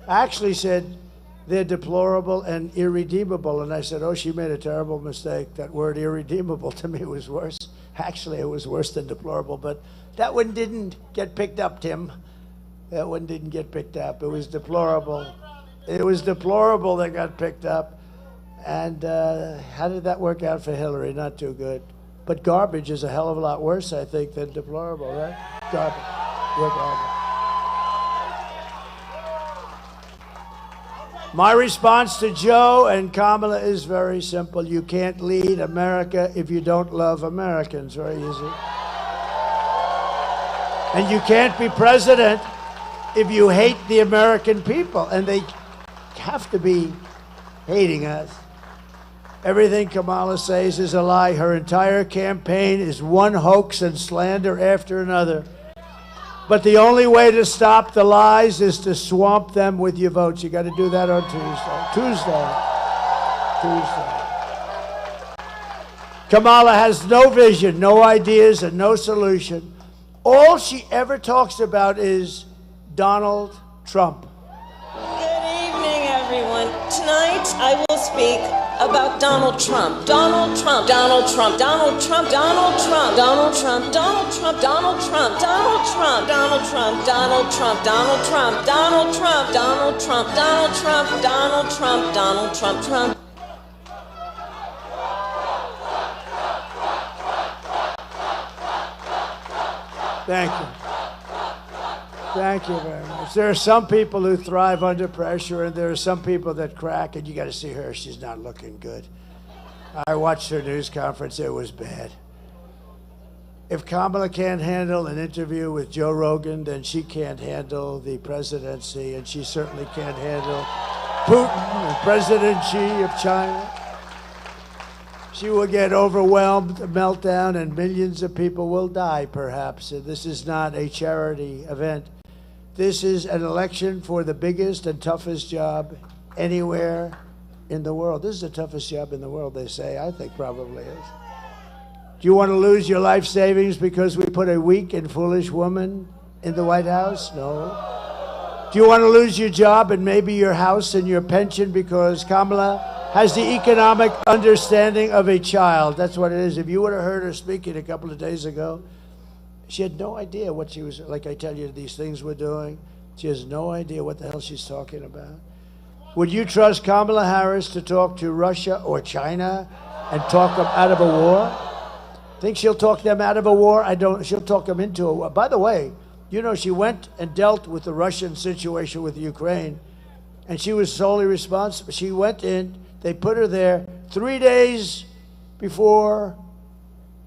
Speaker 18: I actually said they're deplorable and irredeemable. And I said, oh, she made a terrible mistake. That word irredeemable to me was worse. Actually, it was worse than deplorable. But that one didn't get picked up, Tim. That one didn't get picked up. It was deplorable. It was deplorable that got picked up. And how did that work out for Hillary? Not too good. But garbage is a hell of a lot worse, I think, than deplorable, right? Garbage. We're garbage. My response to Joe and Kamala is very simple. You can't lead America if you don't love Americans. Very easy. And you can't be president if you hate the American people. And they have to be hating us. Everything Kamala says is a lie. Her entire campaign is one hoax and slander after another. But the only way to stop the lies is to swamp them with your votes. You got to do that on Tuesday. Kamala has no vision, no ideas, and no solution. All she ever talks about is Donald Trump.
Speaker 1: Good evening, everyone. Tonight I will speak
Speaker 6: about Donald Trump. Donald Trump, Donald Trump, Donald Trump, Donald Trump, Donald Trump, Donald Trump, Donald Trump, Donald Trump, Donald Trump, Donald Trump, Donald Trump, Donald Trump, Donald Trump, Donald Trump, Donald Trump, Donald Trump, Trump.
Speaker 18: Thank you. Thank you very much. There are some people who thrive under pressure, and there are some people that crack, and you got to see her. She's not looking good. I watched her news conference. It was bad. If Kamala can't handle an interview with Joe Rogan, then she can't handle the presidency, and she certainly can't handle Putin and President Xi of China. She will get overwhelmed, a meltdown, and millions of people will die, perhaps. And this is not a charity event. This is an election for the biggest and toughest job anywhere in the world. This is the toughest job in the world, they say. I think probably is. Do you want to lose your life savings because we put a weak and foolish woman in the White House? No. Do you want to lose your job and maybe your house and your pension because Kamala has the economic understanding of a child? That's what it is. If you would have heard her speaking a couple of days ago, she had no idea what she was, like I tell you, these things we're doing. She has no idea what the hell she's talking about. Would you trust Kamala Harris to talk to Russia or China and talk them out of a war? Think she'll talk them out of a war? I don't. She'll talk them into a war. By the way, you know, she went and dealt with the Russian situation with Ukraine, and she was solely responsible. She went in, they put her there 3 days before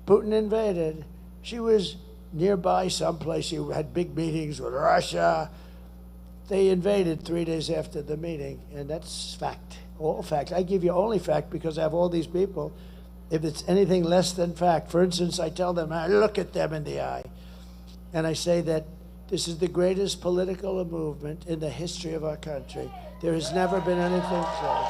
Speaker 18: Putin invaded. She was nearby someplace. She had big meetings with Russia. They invaded 3 days after the meeting, and that's fact, all fact. I give you only fact because I have all these people. If it's anything less than fact, for instance, I tell them, I look at them in the eye, and I say that this is the greatest political movement in the history of our country. There has never been anything close.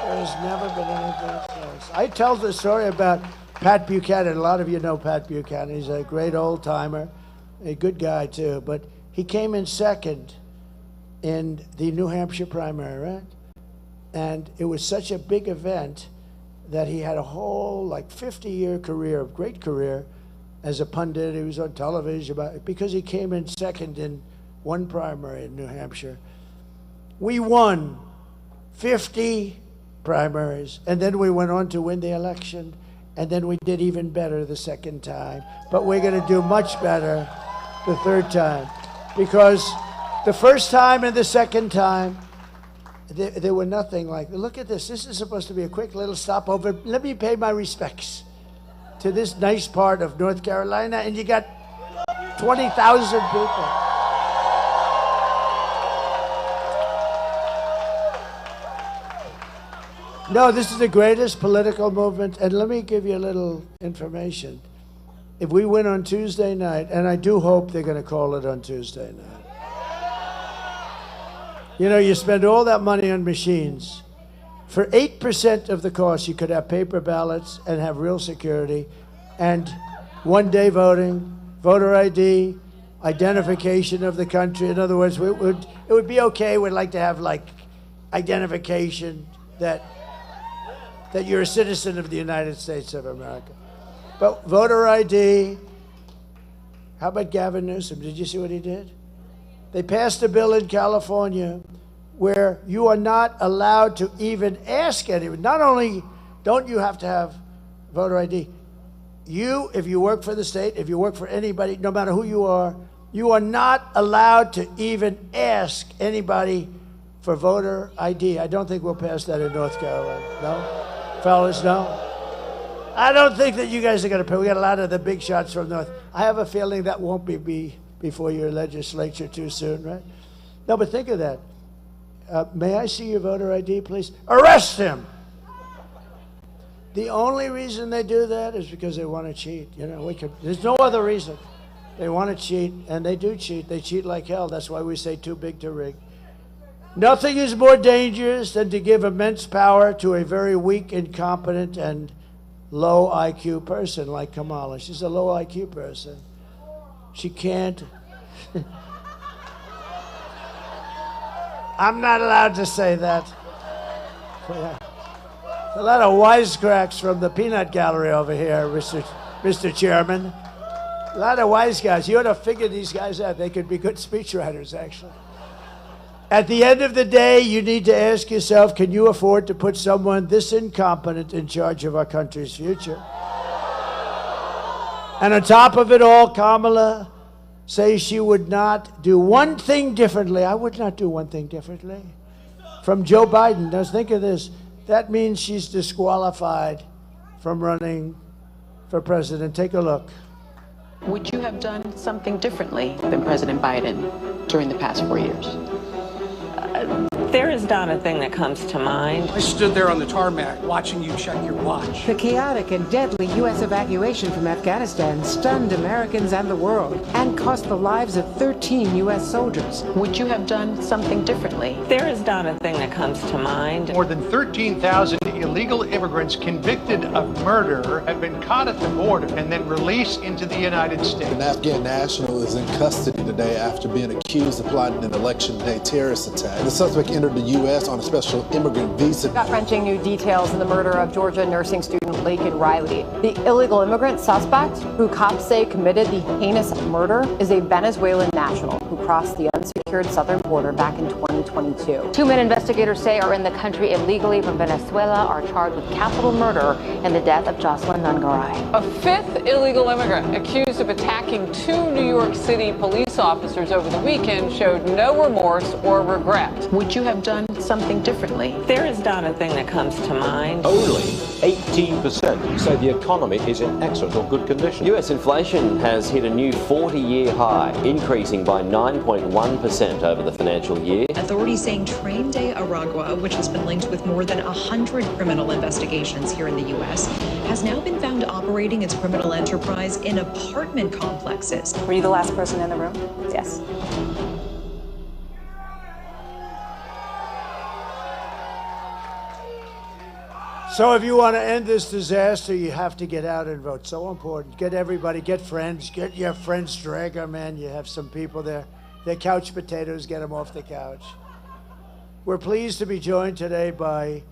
Speaker 18: There has never been anything close. I tell the story about Pat Buchanan. A lot of you know Pat Buchanan. He's a great old timer, a good guy too. But he came in second in the New Hampshire primary, right? And it was such a big event that he had a whole 50-year career, great career, as a pundit. He was on television because he came in second in one primary in New Hampshire. We won 50 primaries, and then we went on to win the election. And then we did even better the second time. But we're going to do much better the third time. Because the first time and the second time, there were nothing like, look at this. This is supposed to be a quick little stopover. Let me pay my respects to this nice part of North Carolina. And you got 20,000 people. No, this is the greatest political movement. And let me give you a little information. If we win on Tuesday night, and I do hope they're going to call it on Tuesday night. You know, you spend all that money on machines. For 8% of the cost, you could have paper ballots and have real security and one-day voting, voter ID, identification of the country. In other words, it would be okay. We'd like to have, identification that you're a citizen of the United States of America. But voter ID, how about Gavin Newsom? Did you see what he did? They passed a bill in California where you are not allowed to even ask anyone. Not only don't you have to have voter ID, if you work for the state, if you work for anybody, no matter who you are not allowed to even ask anybody for voter ID. I don't think we'll pass that in North Carolina. No? Fellas, no? I don't think that you guys are going to pay. We got a lot of the big shots from North. I have a feeling that won't be before your legislature too soon, right? No, but think of that. May I see your voter ID, please? Arrest him! The only reason they do that is because they want to cheat. You know, there's no other reason. They want to cheat, and they do cheat. They cheat like hell. That's why we say too big to rig. Nothing is more dangerous than to give immense power to a very weak, incompetent, and low IQ person like Kamala. She's a low IQ person. She can't. I'm not allowed to say that. Yeah. A lot of wisecracks from the peanut gallery over here, Mr. Chairman. A lot of wise guys. You ought to figure these guys out. They could be good speechwriters, actually. At the end of the day, you need to ask yourself, can you afford to put someone this incompetent in charge of our country's future? And on top of it all, Kamala says she would not do one thing differently. I would not do one thing differently. From Joe Biden. Now think of this. That means she's disqualified from running for president. Take a look.
Speaker 15: Would you have done something differently than President Biden during the past 4 years?
Speaker 6: There is not a thing that comes to mind.
Speaker 1: I stood there on the tarmac watching you check your watch.
Speaker 2: The chaotic and deadly U.S. evacuation from Afghanistan stunned Americans and the world and cost the lives of 13 U.S. soldiers.
Speaker 15: Would you have done something differently?
Speaker 6: There is not a thing that comes to mind.
Speaker 23: More than 13,000 illegal immigrants convicted of murder have been caught at the border and then released into the United States.
Speaker 24: An Afghan national is in custody today after being accused of plotting an election day terrorist attack. The suspect entered the U.S. on a special immigrant visa.
Speaker 25: Gut-wrenching new details in the murder of Georgia nursing student Laken Riley. The illegal immigrant suspect, who cops say committed the heinous murder, is a Venezuelan national who crossed the unsecured southern border back in 2022.
Speaker 20: 2 men investigators say are in the country illegally from Venezuela are charged with capital murder in the death of Jocelyn Nungaray.
Speaker 15: A fifth illegal immigrant accused of attacking 2 New York City police officers over the weekend showed no remorse or regret. Would you have done something differently?
Speaker 6: There is not a thing that comes to mind.
Speaker 26: Only 18% say the economy is in excellent or good condition.
Speaker 27: US inflation has hit a new 40-year high, increasing by 9.1% over the financial year.
Speaker 28: Authorities saying Train de Aragua, which has been linked with more than 100 criminal investigations here in the U.S., has now been found operating its criminal enterprise in apartment complexes.
Speaker 20: Were you the last person in the room? Yes.
Speaker 18: So if you want to end this disaster, you have to get out and vote. So important. Get everybody, get friends, get your friends, drag them in. You have some people there. They're couch potatoes, get them off the couch. We're pleased to be joined today by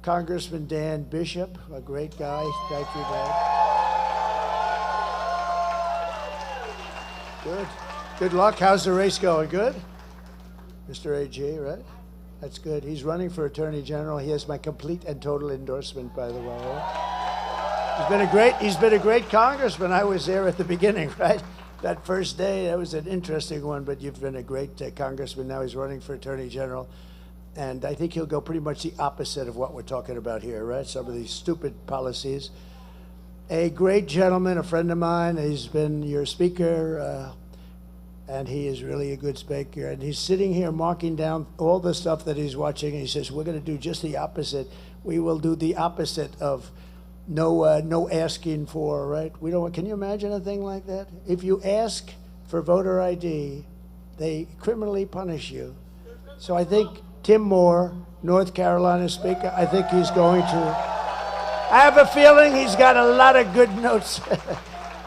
Speaker 18: Congressman Dan Bishop, a great guy. Thank you, Dan. Good. Good luck. How's the race going? Good? Mr. AG, right? That's good. He's running for Attorney General. He has my complete and total endorsement, by the way. He's been a great congressman. I was there at the beginning, right? That first day, that was an interesting one, but you've been a great congressman. Now he's running for Attorney General. And I think he'll go pretty much the opposite of what we're talking about here, right? Some of these stupid policies. A great gentleman, a friend of mine. He's been your speaker, and he is really a good speaker. And he's sitting here marking down all the stuff that he's watching. And he says, we're going to do just the opposite. We will do the opposite of no asking for, right? We don't. Can you imagine a thing like that? If you ask for voter ID, they criminally punish you. So I think Tim Moore, North Carolina Speaker, I think he's going to. I have a feeling he's got a lot of good notes.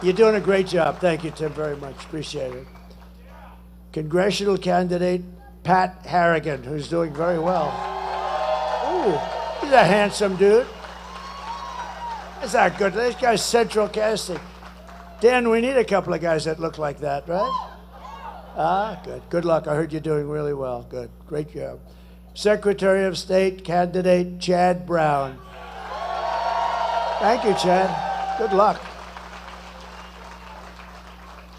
Speaker 18: You're doing a great job. Thank you, Tim, very much. Appreciate it. Congressional candidate Pat Harrigan, who's doing very well. Ooh, he's a handsome dude. That's not good. This guy's central casting. Dan, we need a couple of guys that look like that, right? Ah, good. Good luck. I heard you're doing really well. Good. Great job. Secretary of State candidate Chad Brown. Thank you, Chad. Good luck.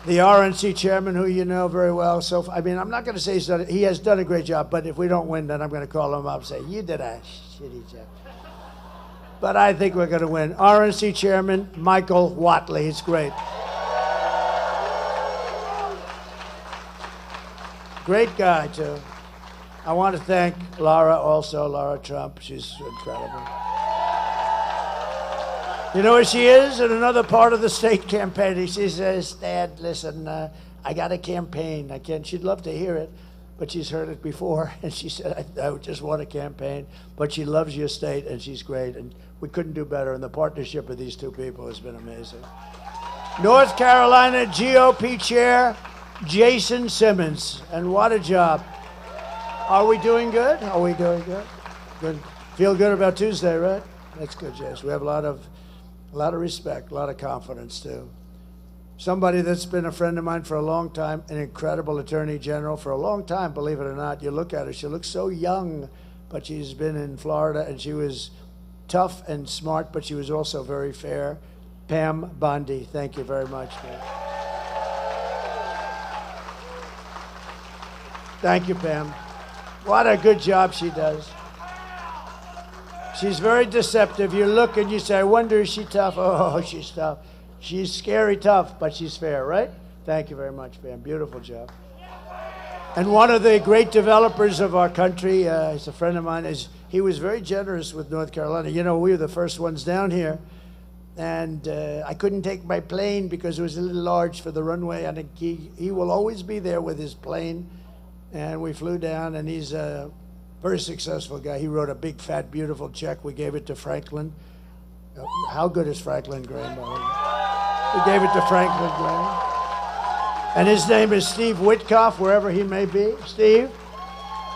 Speaker 18: The RNC chairman, who you know very well. So, I mean, I'm not going to say he has done a great job, but if we don't win, then I'm going to call him up and say, you did a shitty job. But I think we're going to win. RNC chairman Michael Whatley. It's great. Great guy, too. I want to thank Laura also, Laura Trump. She's incredible. You know where she is? In another part of the state campaign. She says, Dad, listen, I got a campaign. I can't. She'd love to hear it, but she's heard it before. And she said, I just want a campaign. But she loves your state, and she's great. And we couldn't do better. And the partnership of these two people has been amazing. North Carolina GOP Chair Jason Simmons. And what a job. Are we doing good? Are we doing good? Good. Feel good about Tuesday, right? That's good, Jess. We have a lot of respect, a lot of confidence, too. Somebody that's been a friend of mine for a long time, an incredible attorney general for a long time, believe it or not. You look at her, she looks so young, but she's been in Florida, and she was tough and smart, but she was also very fair. Pam Bondi, thank you very much, Pam. Thank you, Pam. What a good job she does. She's very deceptive. You look and you say, I wonder, is she tough? Oh, she's tough. She's scary tough, but she's fair, right? Thank you very much, Pam. Beautiful job. And one of the great developers of our country, he's a friend of mine, he was very generous with North Carolina. You know, we were the first ones down here, and I couldn't take my plane because it was a little large for the runway. I think he will always be there with his plane, and we flew down, and he's a very successful guy. He wrote a big, fat, beautiful check. We gave it to Franklin. How good is Franklin Graham? We gave it to Franklin Graham. And his name is Steve Witkoff, wherever he may be. Steve,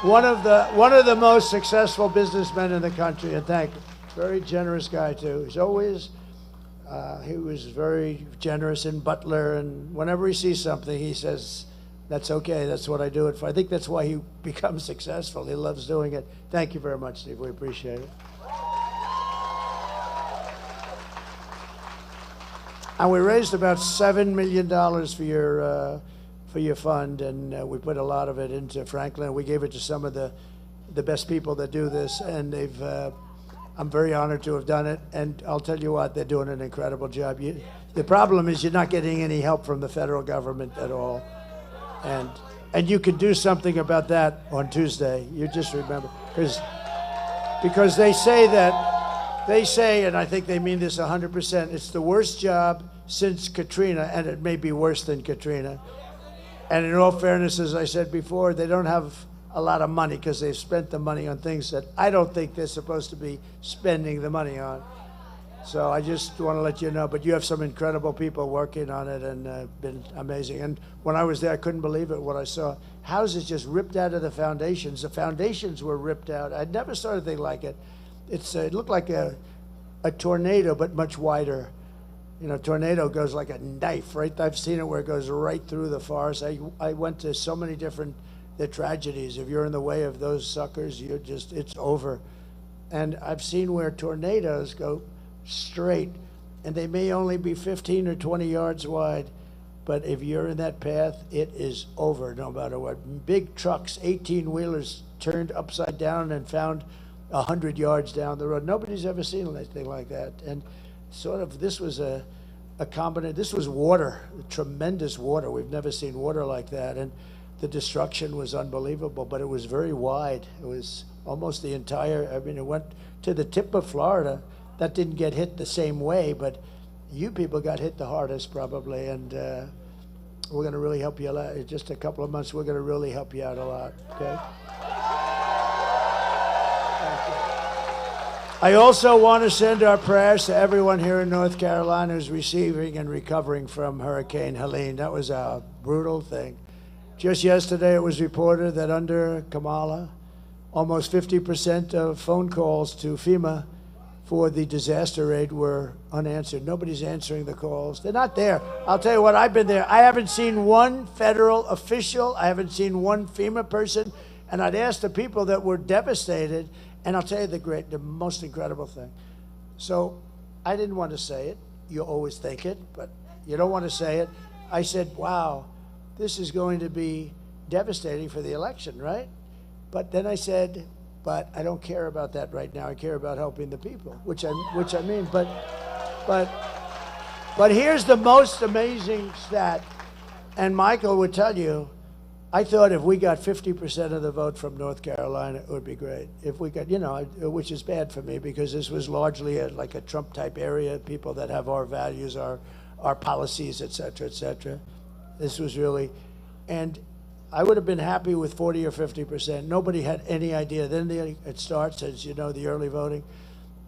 Speaker 18: one of the most successful businessmen in the country, and thank you. Very generous guy, too. He's always, he was very generous in Butler, and whenever he sees something, he says, that's okay, that's what I do it for. I think that's why he becomes successful. He loves doing it. Thank you very much, Steve. We appreciate it. And we raised about $7 million for your fund, and we put a lot of it into Franklin. We gave it to some of the best people that do this, and they've. I'm very honored to have done it, and I'll tell you what, they're doing an incredible job. The problem is you're not getting any help from the federal government at all. And you can do something about that on Tuesday. You just remember, because they say, and I think they mean this 100%, it's the worst job since Katrina, and it may be worse than Katrina. And in all fairness, as I said before, they don't have a lot of money because they've spent the money on things that I don't think they're supposed to be spending the money on. So I just want to let you know, but you have some incredible people working on it, and been amazing. And when I was there, I couldn't believe it, what I saw. Houses just ripped out of the foundations. The foundations were ripped out. I'd never saw anything like it. It looked like a tornado, but much wider. You know, tornado goes like a knife, right? I've seen it where it goes right through the forest. I went to so many different tragedies. If you're in the way of those suckers, it's over. And I've seen where tornadoes go straight, and they may only be 15 or 20 yards wide, but if you're in that path, it is over no matter what. Big trucks, 18-wheelers turned upside down and found 100 yards down the road. Nobody's ever seen anything like that. And sort of this was a combination. This was water, tremendous water. We've never seen water like that, and the destruction was unbelievable, but it was very wide. It was almost the entire, I mean, it went to the tip of Florida. That didn't get hit the same way, but you people got hit the hardest probably, and we're going to really help you a lot. In just a couple of months, we're going to really help you out a lot, okay? I also want to send our prayers to everyone here in North Carolina who's receiving and recovering from Hurricane Helene. That was a brutal thing. Just yesterday, it was reported that under Kamala, almost 50% of phone calls to FEMA for the disaster aid were unanswered. Nobody's answering the calls. They're not there. I'll tell you what, I've been there. I haven't seen one federal official. I haven't seen one FEMA person. And I'd asked the people that were devastated, and I'll tell you the most incredible thing. So I didn't want to say it. You always think it, but you don't want to say it. I said, wow, this is going to be devastating for the election, right? But then I said, but I don't care about that right now. I care about helping the people, which I mean. But here's the most amazing stat, and Michael would tell you, I thought if we got 50% of the vote from North Carolina, it would be great. If we got, which is bad for me because this was largely like a Trump-type area, people that have our values, our policies, et cetera, et cetera. This was really, and I would have been happy with 40 or 50%. Nobody had any idea. Then it starts, as you know, the early voting.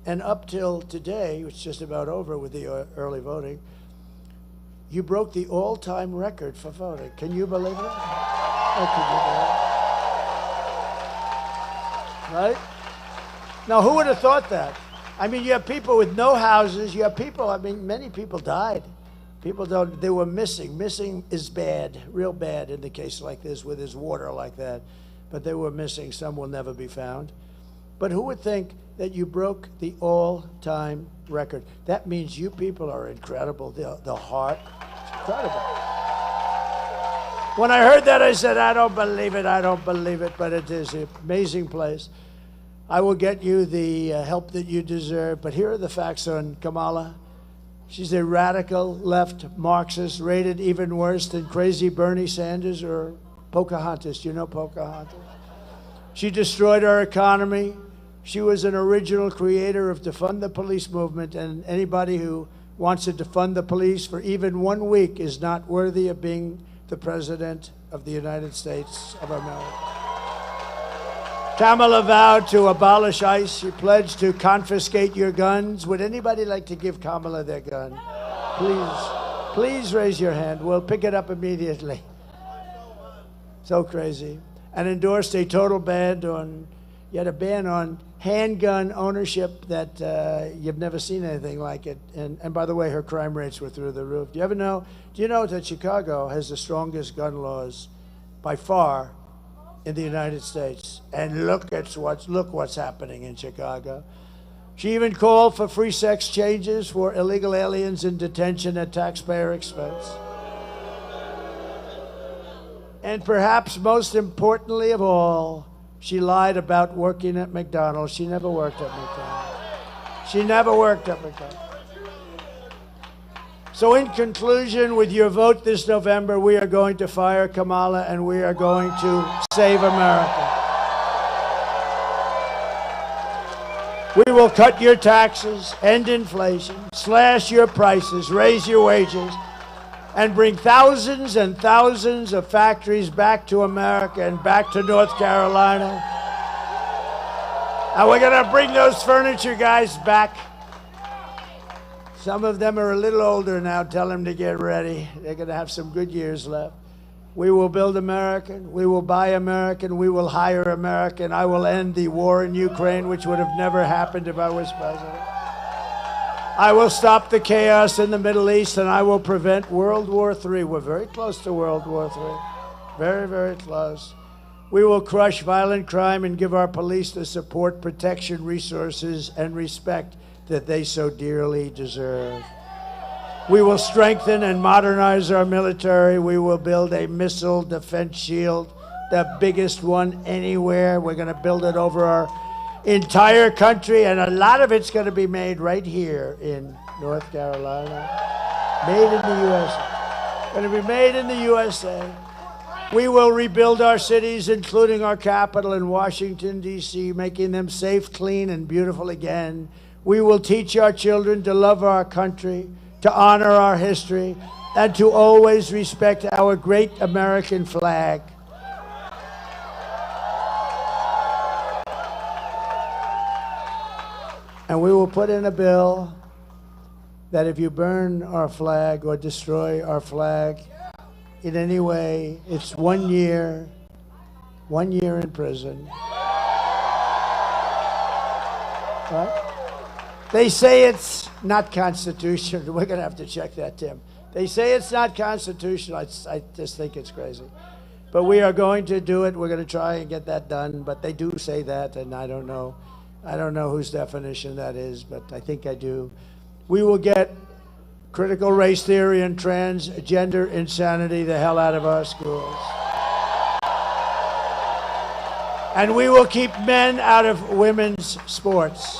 Speaker 18: And up till today, it's just about over with the early voting, you broke the all-time record for voting. Can you believe it? Oh, can you believe it? Right? Now, who would have thought that? I mean, you have people with no houses. You have people, I mean, many people died. People don't, they were missing. Missing is bad, real bad in the case like this with his water like that. But they were missing. Some will never be found. But who would think that you broke the all-time record? That means you people are incredible. The heart, it's incredible. When I heard that, I said, I don't believe it, I don't believe it, but it is an amazing place. I will get you the help that you deserve, but here are the facts on Kamala. She's a radical left Marxist, rated even worse than crazy Bernie Sanders or Pocahontas. Do you know Pocahontas? She destroyed our economy. She was an original creator of defund the police movement, and anybody who wants to defund the police for even 1 week is not worthy of being the President of the United States of America. Kamala vowed to abolish ICE. She pledged to confiscate your guns. Would anybody like to give Kamala their gun? Please raise your hand. We'll pick it up immediately. So crazy. And endorsed a total ban on, you had a ban on handgun ownership that you've never seen anything like it. And by the way, her crime rates were through the roof. Do you know that Chicago has the strongest gun laws by far in the United States? And look what's happening in Chicago. She even called for free sex changes for illegal aliens in detention at taxpayer expense. And perhaps most importantly of all, she lied about working at McDonald's. She never worked at McDonald's. She never worked at McDonald's. So in conclusion, with your vote this November, we are going to fire Kamala and we are going to save America. We will cut your taxes, end inflation, slash your prices, raise your wages, and bring thousands and thousands of factories back to America and back to North Carolina. And we're going to bring those furniture guys back. Some of them are a little older now. Tell them to get ready. They're going to have some good years left. We will build American. We will buy American. We will hire American. I will end the war in Ukraine, which would have never happened if I was president. I will stop the chaos in the Middle East, and I will prevent World War III. We're very close to World War III. Very, very close. We will crush violent crime and give our police the support, protection, resources, and respect that they so dearly deserve. We will strengthen and modernize our military. We will build a missile defense shield, the biggest one anywhere. We're going to build it over our entire country, and a lot of it's going to be made right here in North Carolina. Made in the USA. Going to be made in the USA. We will rebuild our cities, including our capital in Washington, D.C., making them safe, clean, and beautiful again. We will teach our children to love our country, to honor our history, and to always respect our great American flag. And we will put in a bill that if you burn our flag or destroy our flag in any way, it's 1 year in prison. Right? They say it's not constitutional. We're going to have to check that, Tim. They say it's not constitutional. I just think it's crazy. But we are going to do it. We're going to try and get that done. But they do say that, and I don't know. I don't know whose definition that is, but I think I do. We will get critical race theory and transgender insanity the hell out of our schools. And we will keep men out of women's sports.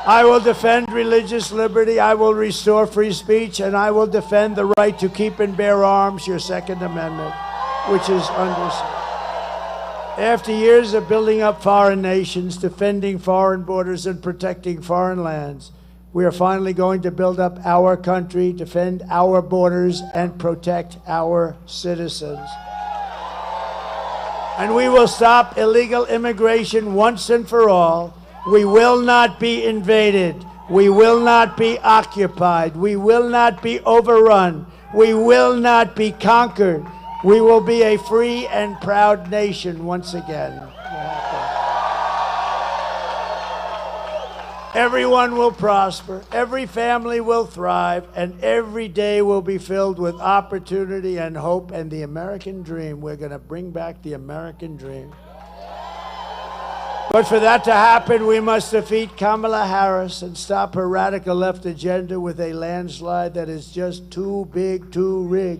Speaker 18: I will defend religious liberty. I will restore free speech, and I will defend the right to keep and bear arms, your Second Amendment, which is under. After years of building up foreign nations, defending foreign borders, and protecting foreign lands, we are finally going to build up our country, defend our borders, and protect our citizens. And we will stop illegal immigration once and for all. We will not be invaded. We will not be occupied. We will not be overrun. We will not be conquered. We will be a free and proud nation once again. Everyone will prosper, every family will thrive, and every day will be filled with opportunity and hope and the American dream. We're going to bring back the American dream. But for that to happen, we must defeat Kamala Harris and stop her radical left agenda with a landslide that is just too big to rig.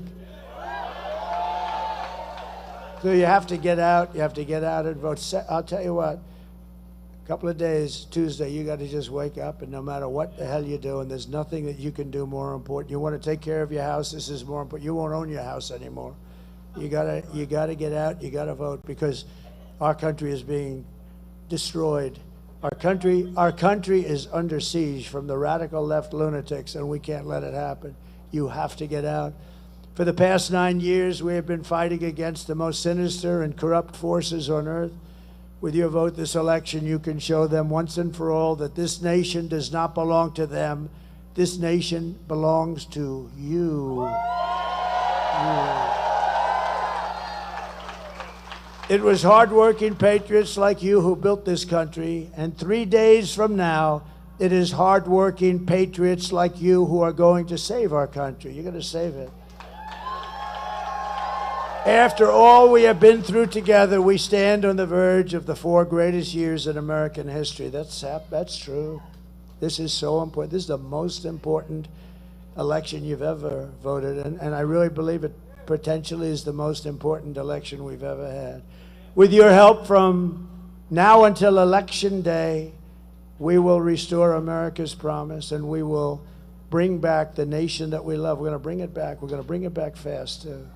Speaker 18: So you have to get out. You have to get out and vote. I'll tell you what. A couple of days, Tuesday, you got to just wake up, and no matter what the hell you're doing, there's nothing that you can do more important. You want to take care of your house, this is more important. You won't own your house anymore. You gotta get out, you gotta vote, because our country is being destroyed. Our country is under siege from the radical left lunatics, and we can't let it happen. You have to get out. For the past 9 years, we have been fighting against the most sinister and corrupt forces on earth. With your vote this election, you can show them once and for all that this nation does not belong to them. This nation belongs to you. It was hardworking patriots like you who built this country, and 3 days from now, it is hardworking patriots like you who are going to save our country. You're going to save it. After all we have been through together, we stand on the verge of the 4 greatest years in American history. That's true. This is so important. This is the most important election you've ever voted in, and I really believe it potentially is the most important election we've ever had. With your help from now until Election Day, we will restore America's promise, and we will bring back the nation that we love. We're going to bring it back. We're going to bring it back fast, too.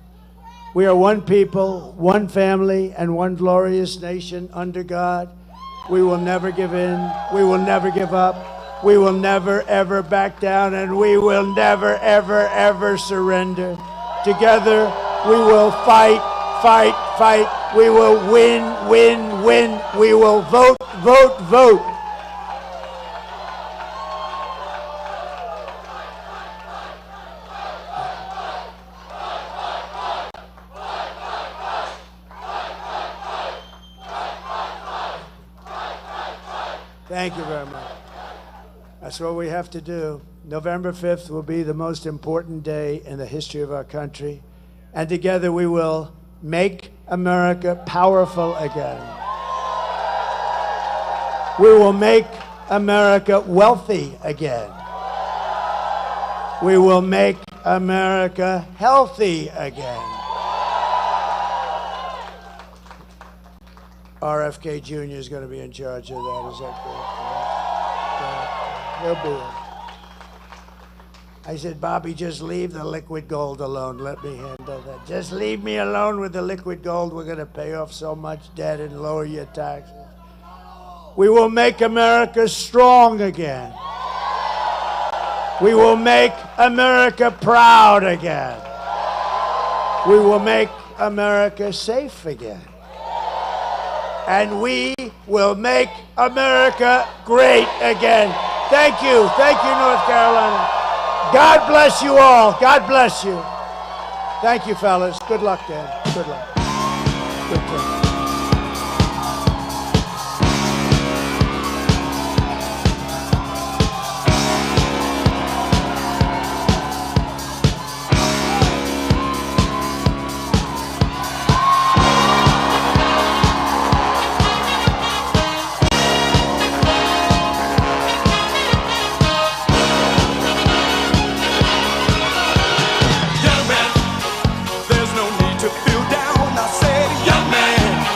Speaker 18: We are one people, one family, and one glorious nation under God. We will never give in. We will never give up. We will never, ever back down, and we will never, ever, ever surrender. Together, we will fight, fight, fight. We will win, win, win. We will vote, vote, vote. Thank you very much. That's what we have to do. November 5th will be the most important day in the history of our country. And together we will make America powerful again. We will make America wealthy again. We will make America healthy again. RFK Jr. is going to be in charge of that. Is that good? He'll be it. I said, Bobby, just leave the liquid gold alone. Let me handle that. Just leave me alone with the liquid gold. We're going to pay off so much debt and lower your taxes. We will make America strong again. We will make America proud again. We will make America safe again. And we will make America great again. Thank you, North Carolina. God bless you all. God bless you. Thank you, fellas. Good luck, Dan. Good luck. Good luck.
Speaker 3: Young man, there's no need to feel down. I said, young man.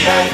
Speaker 3: USA.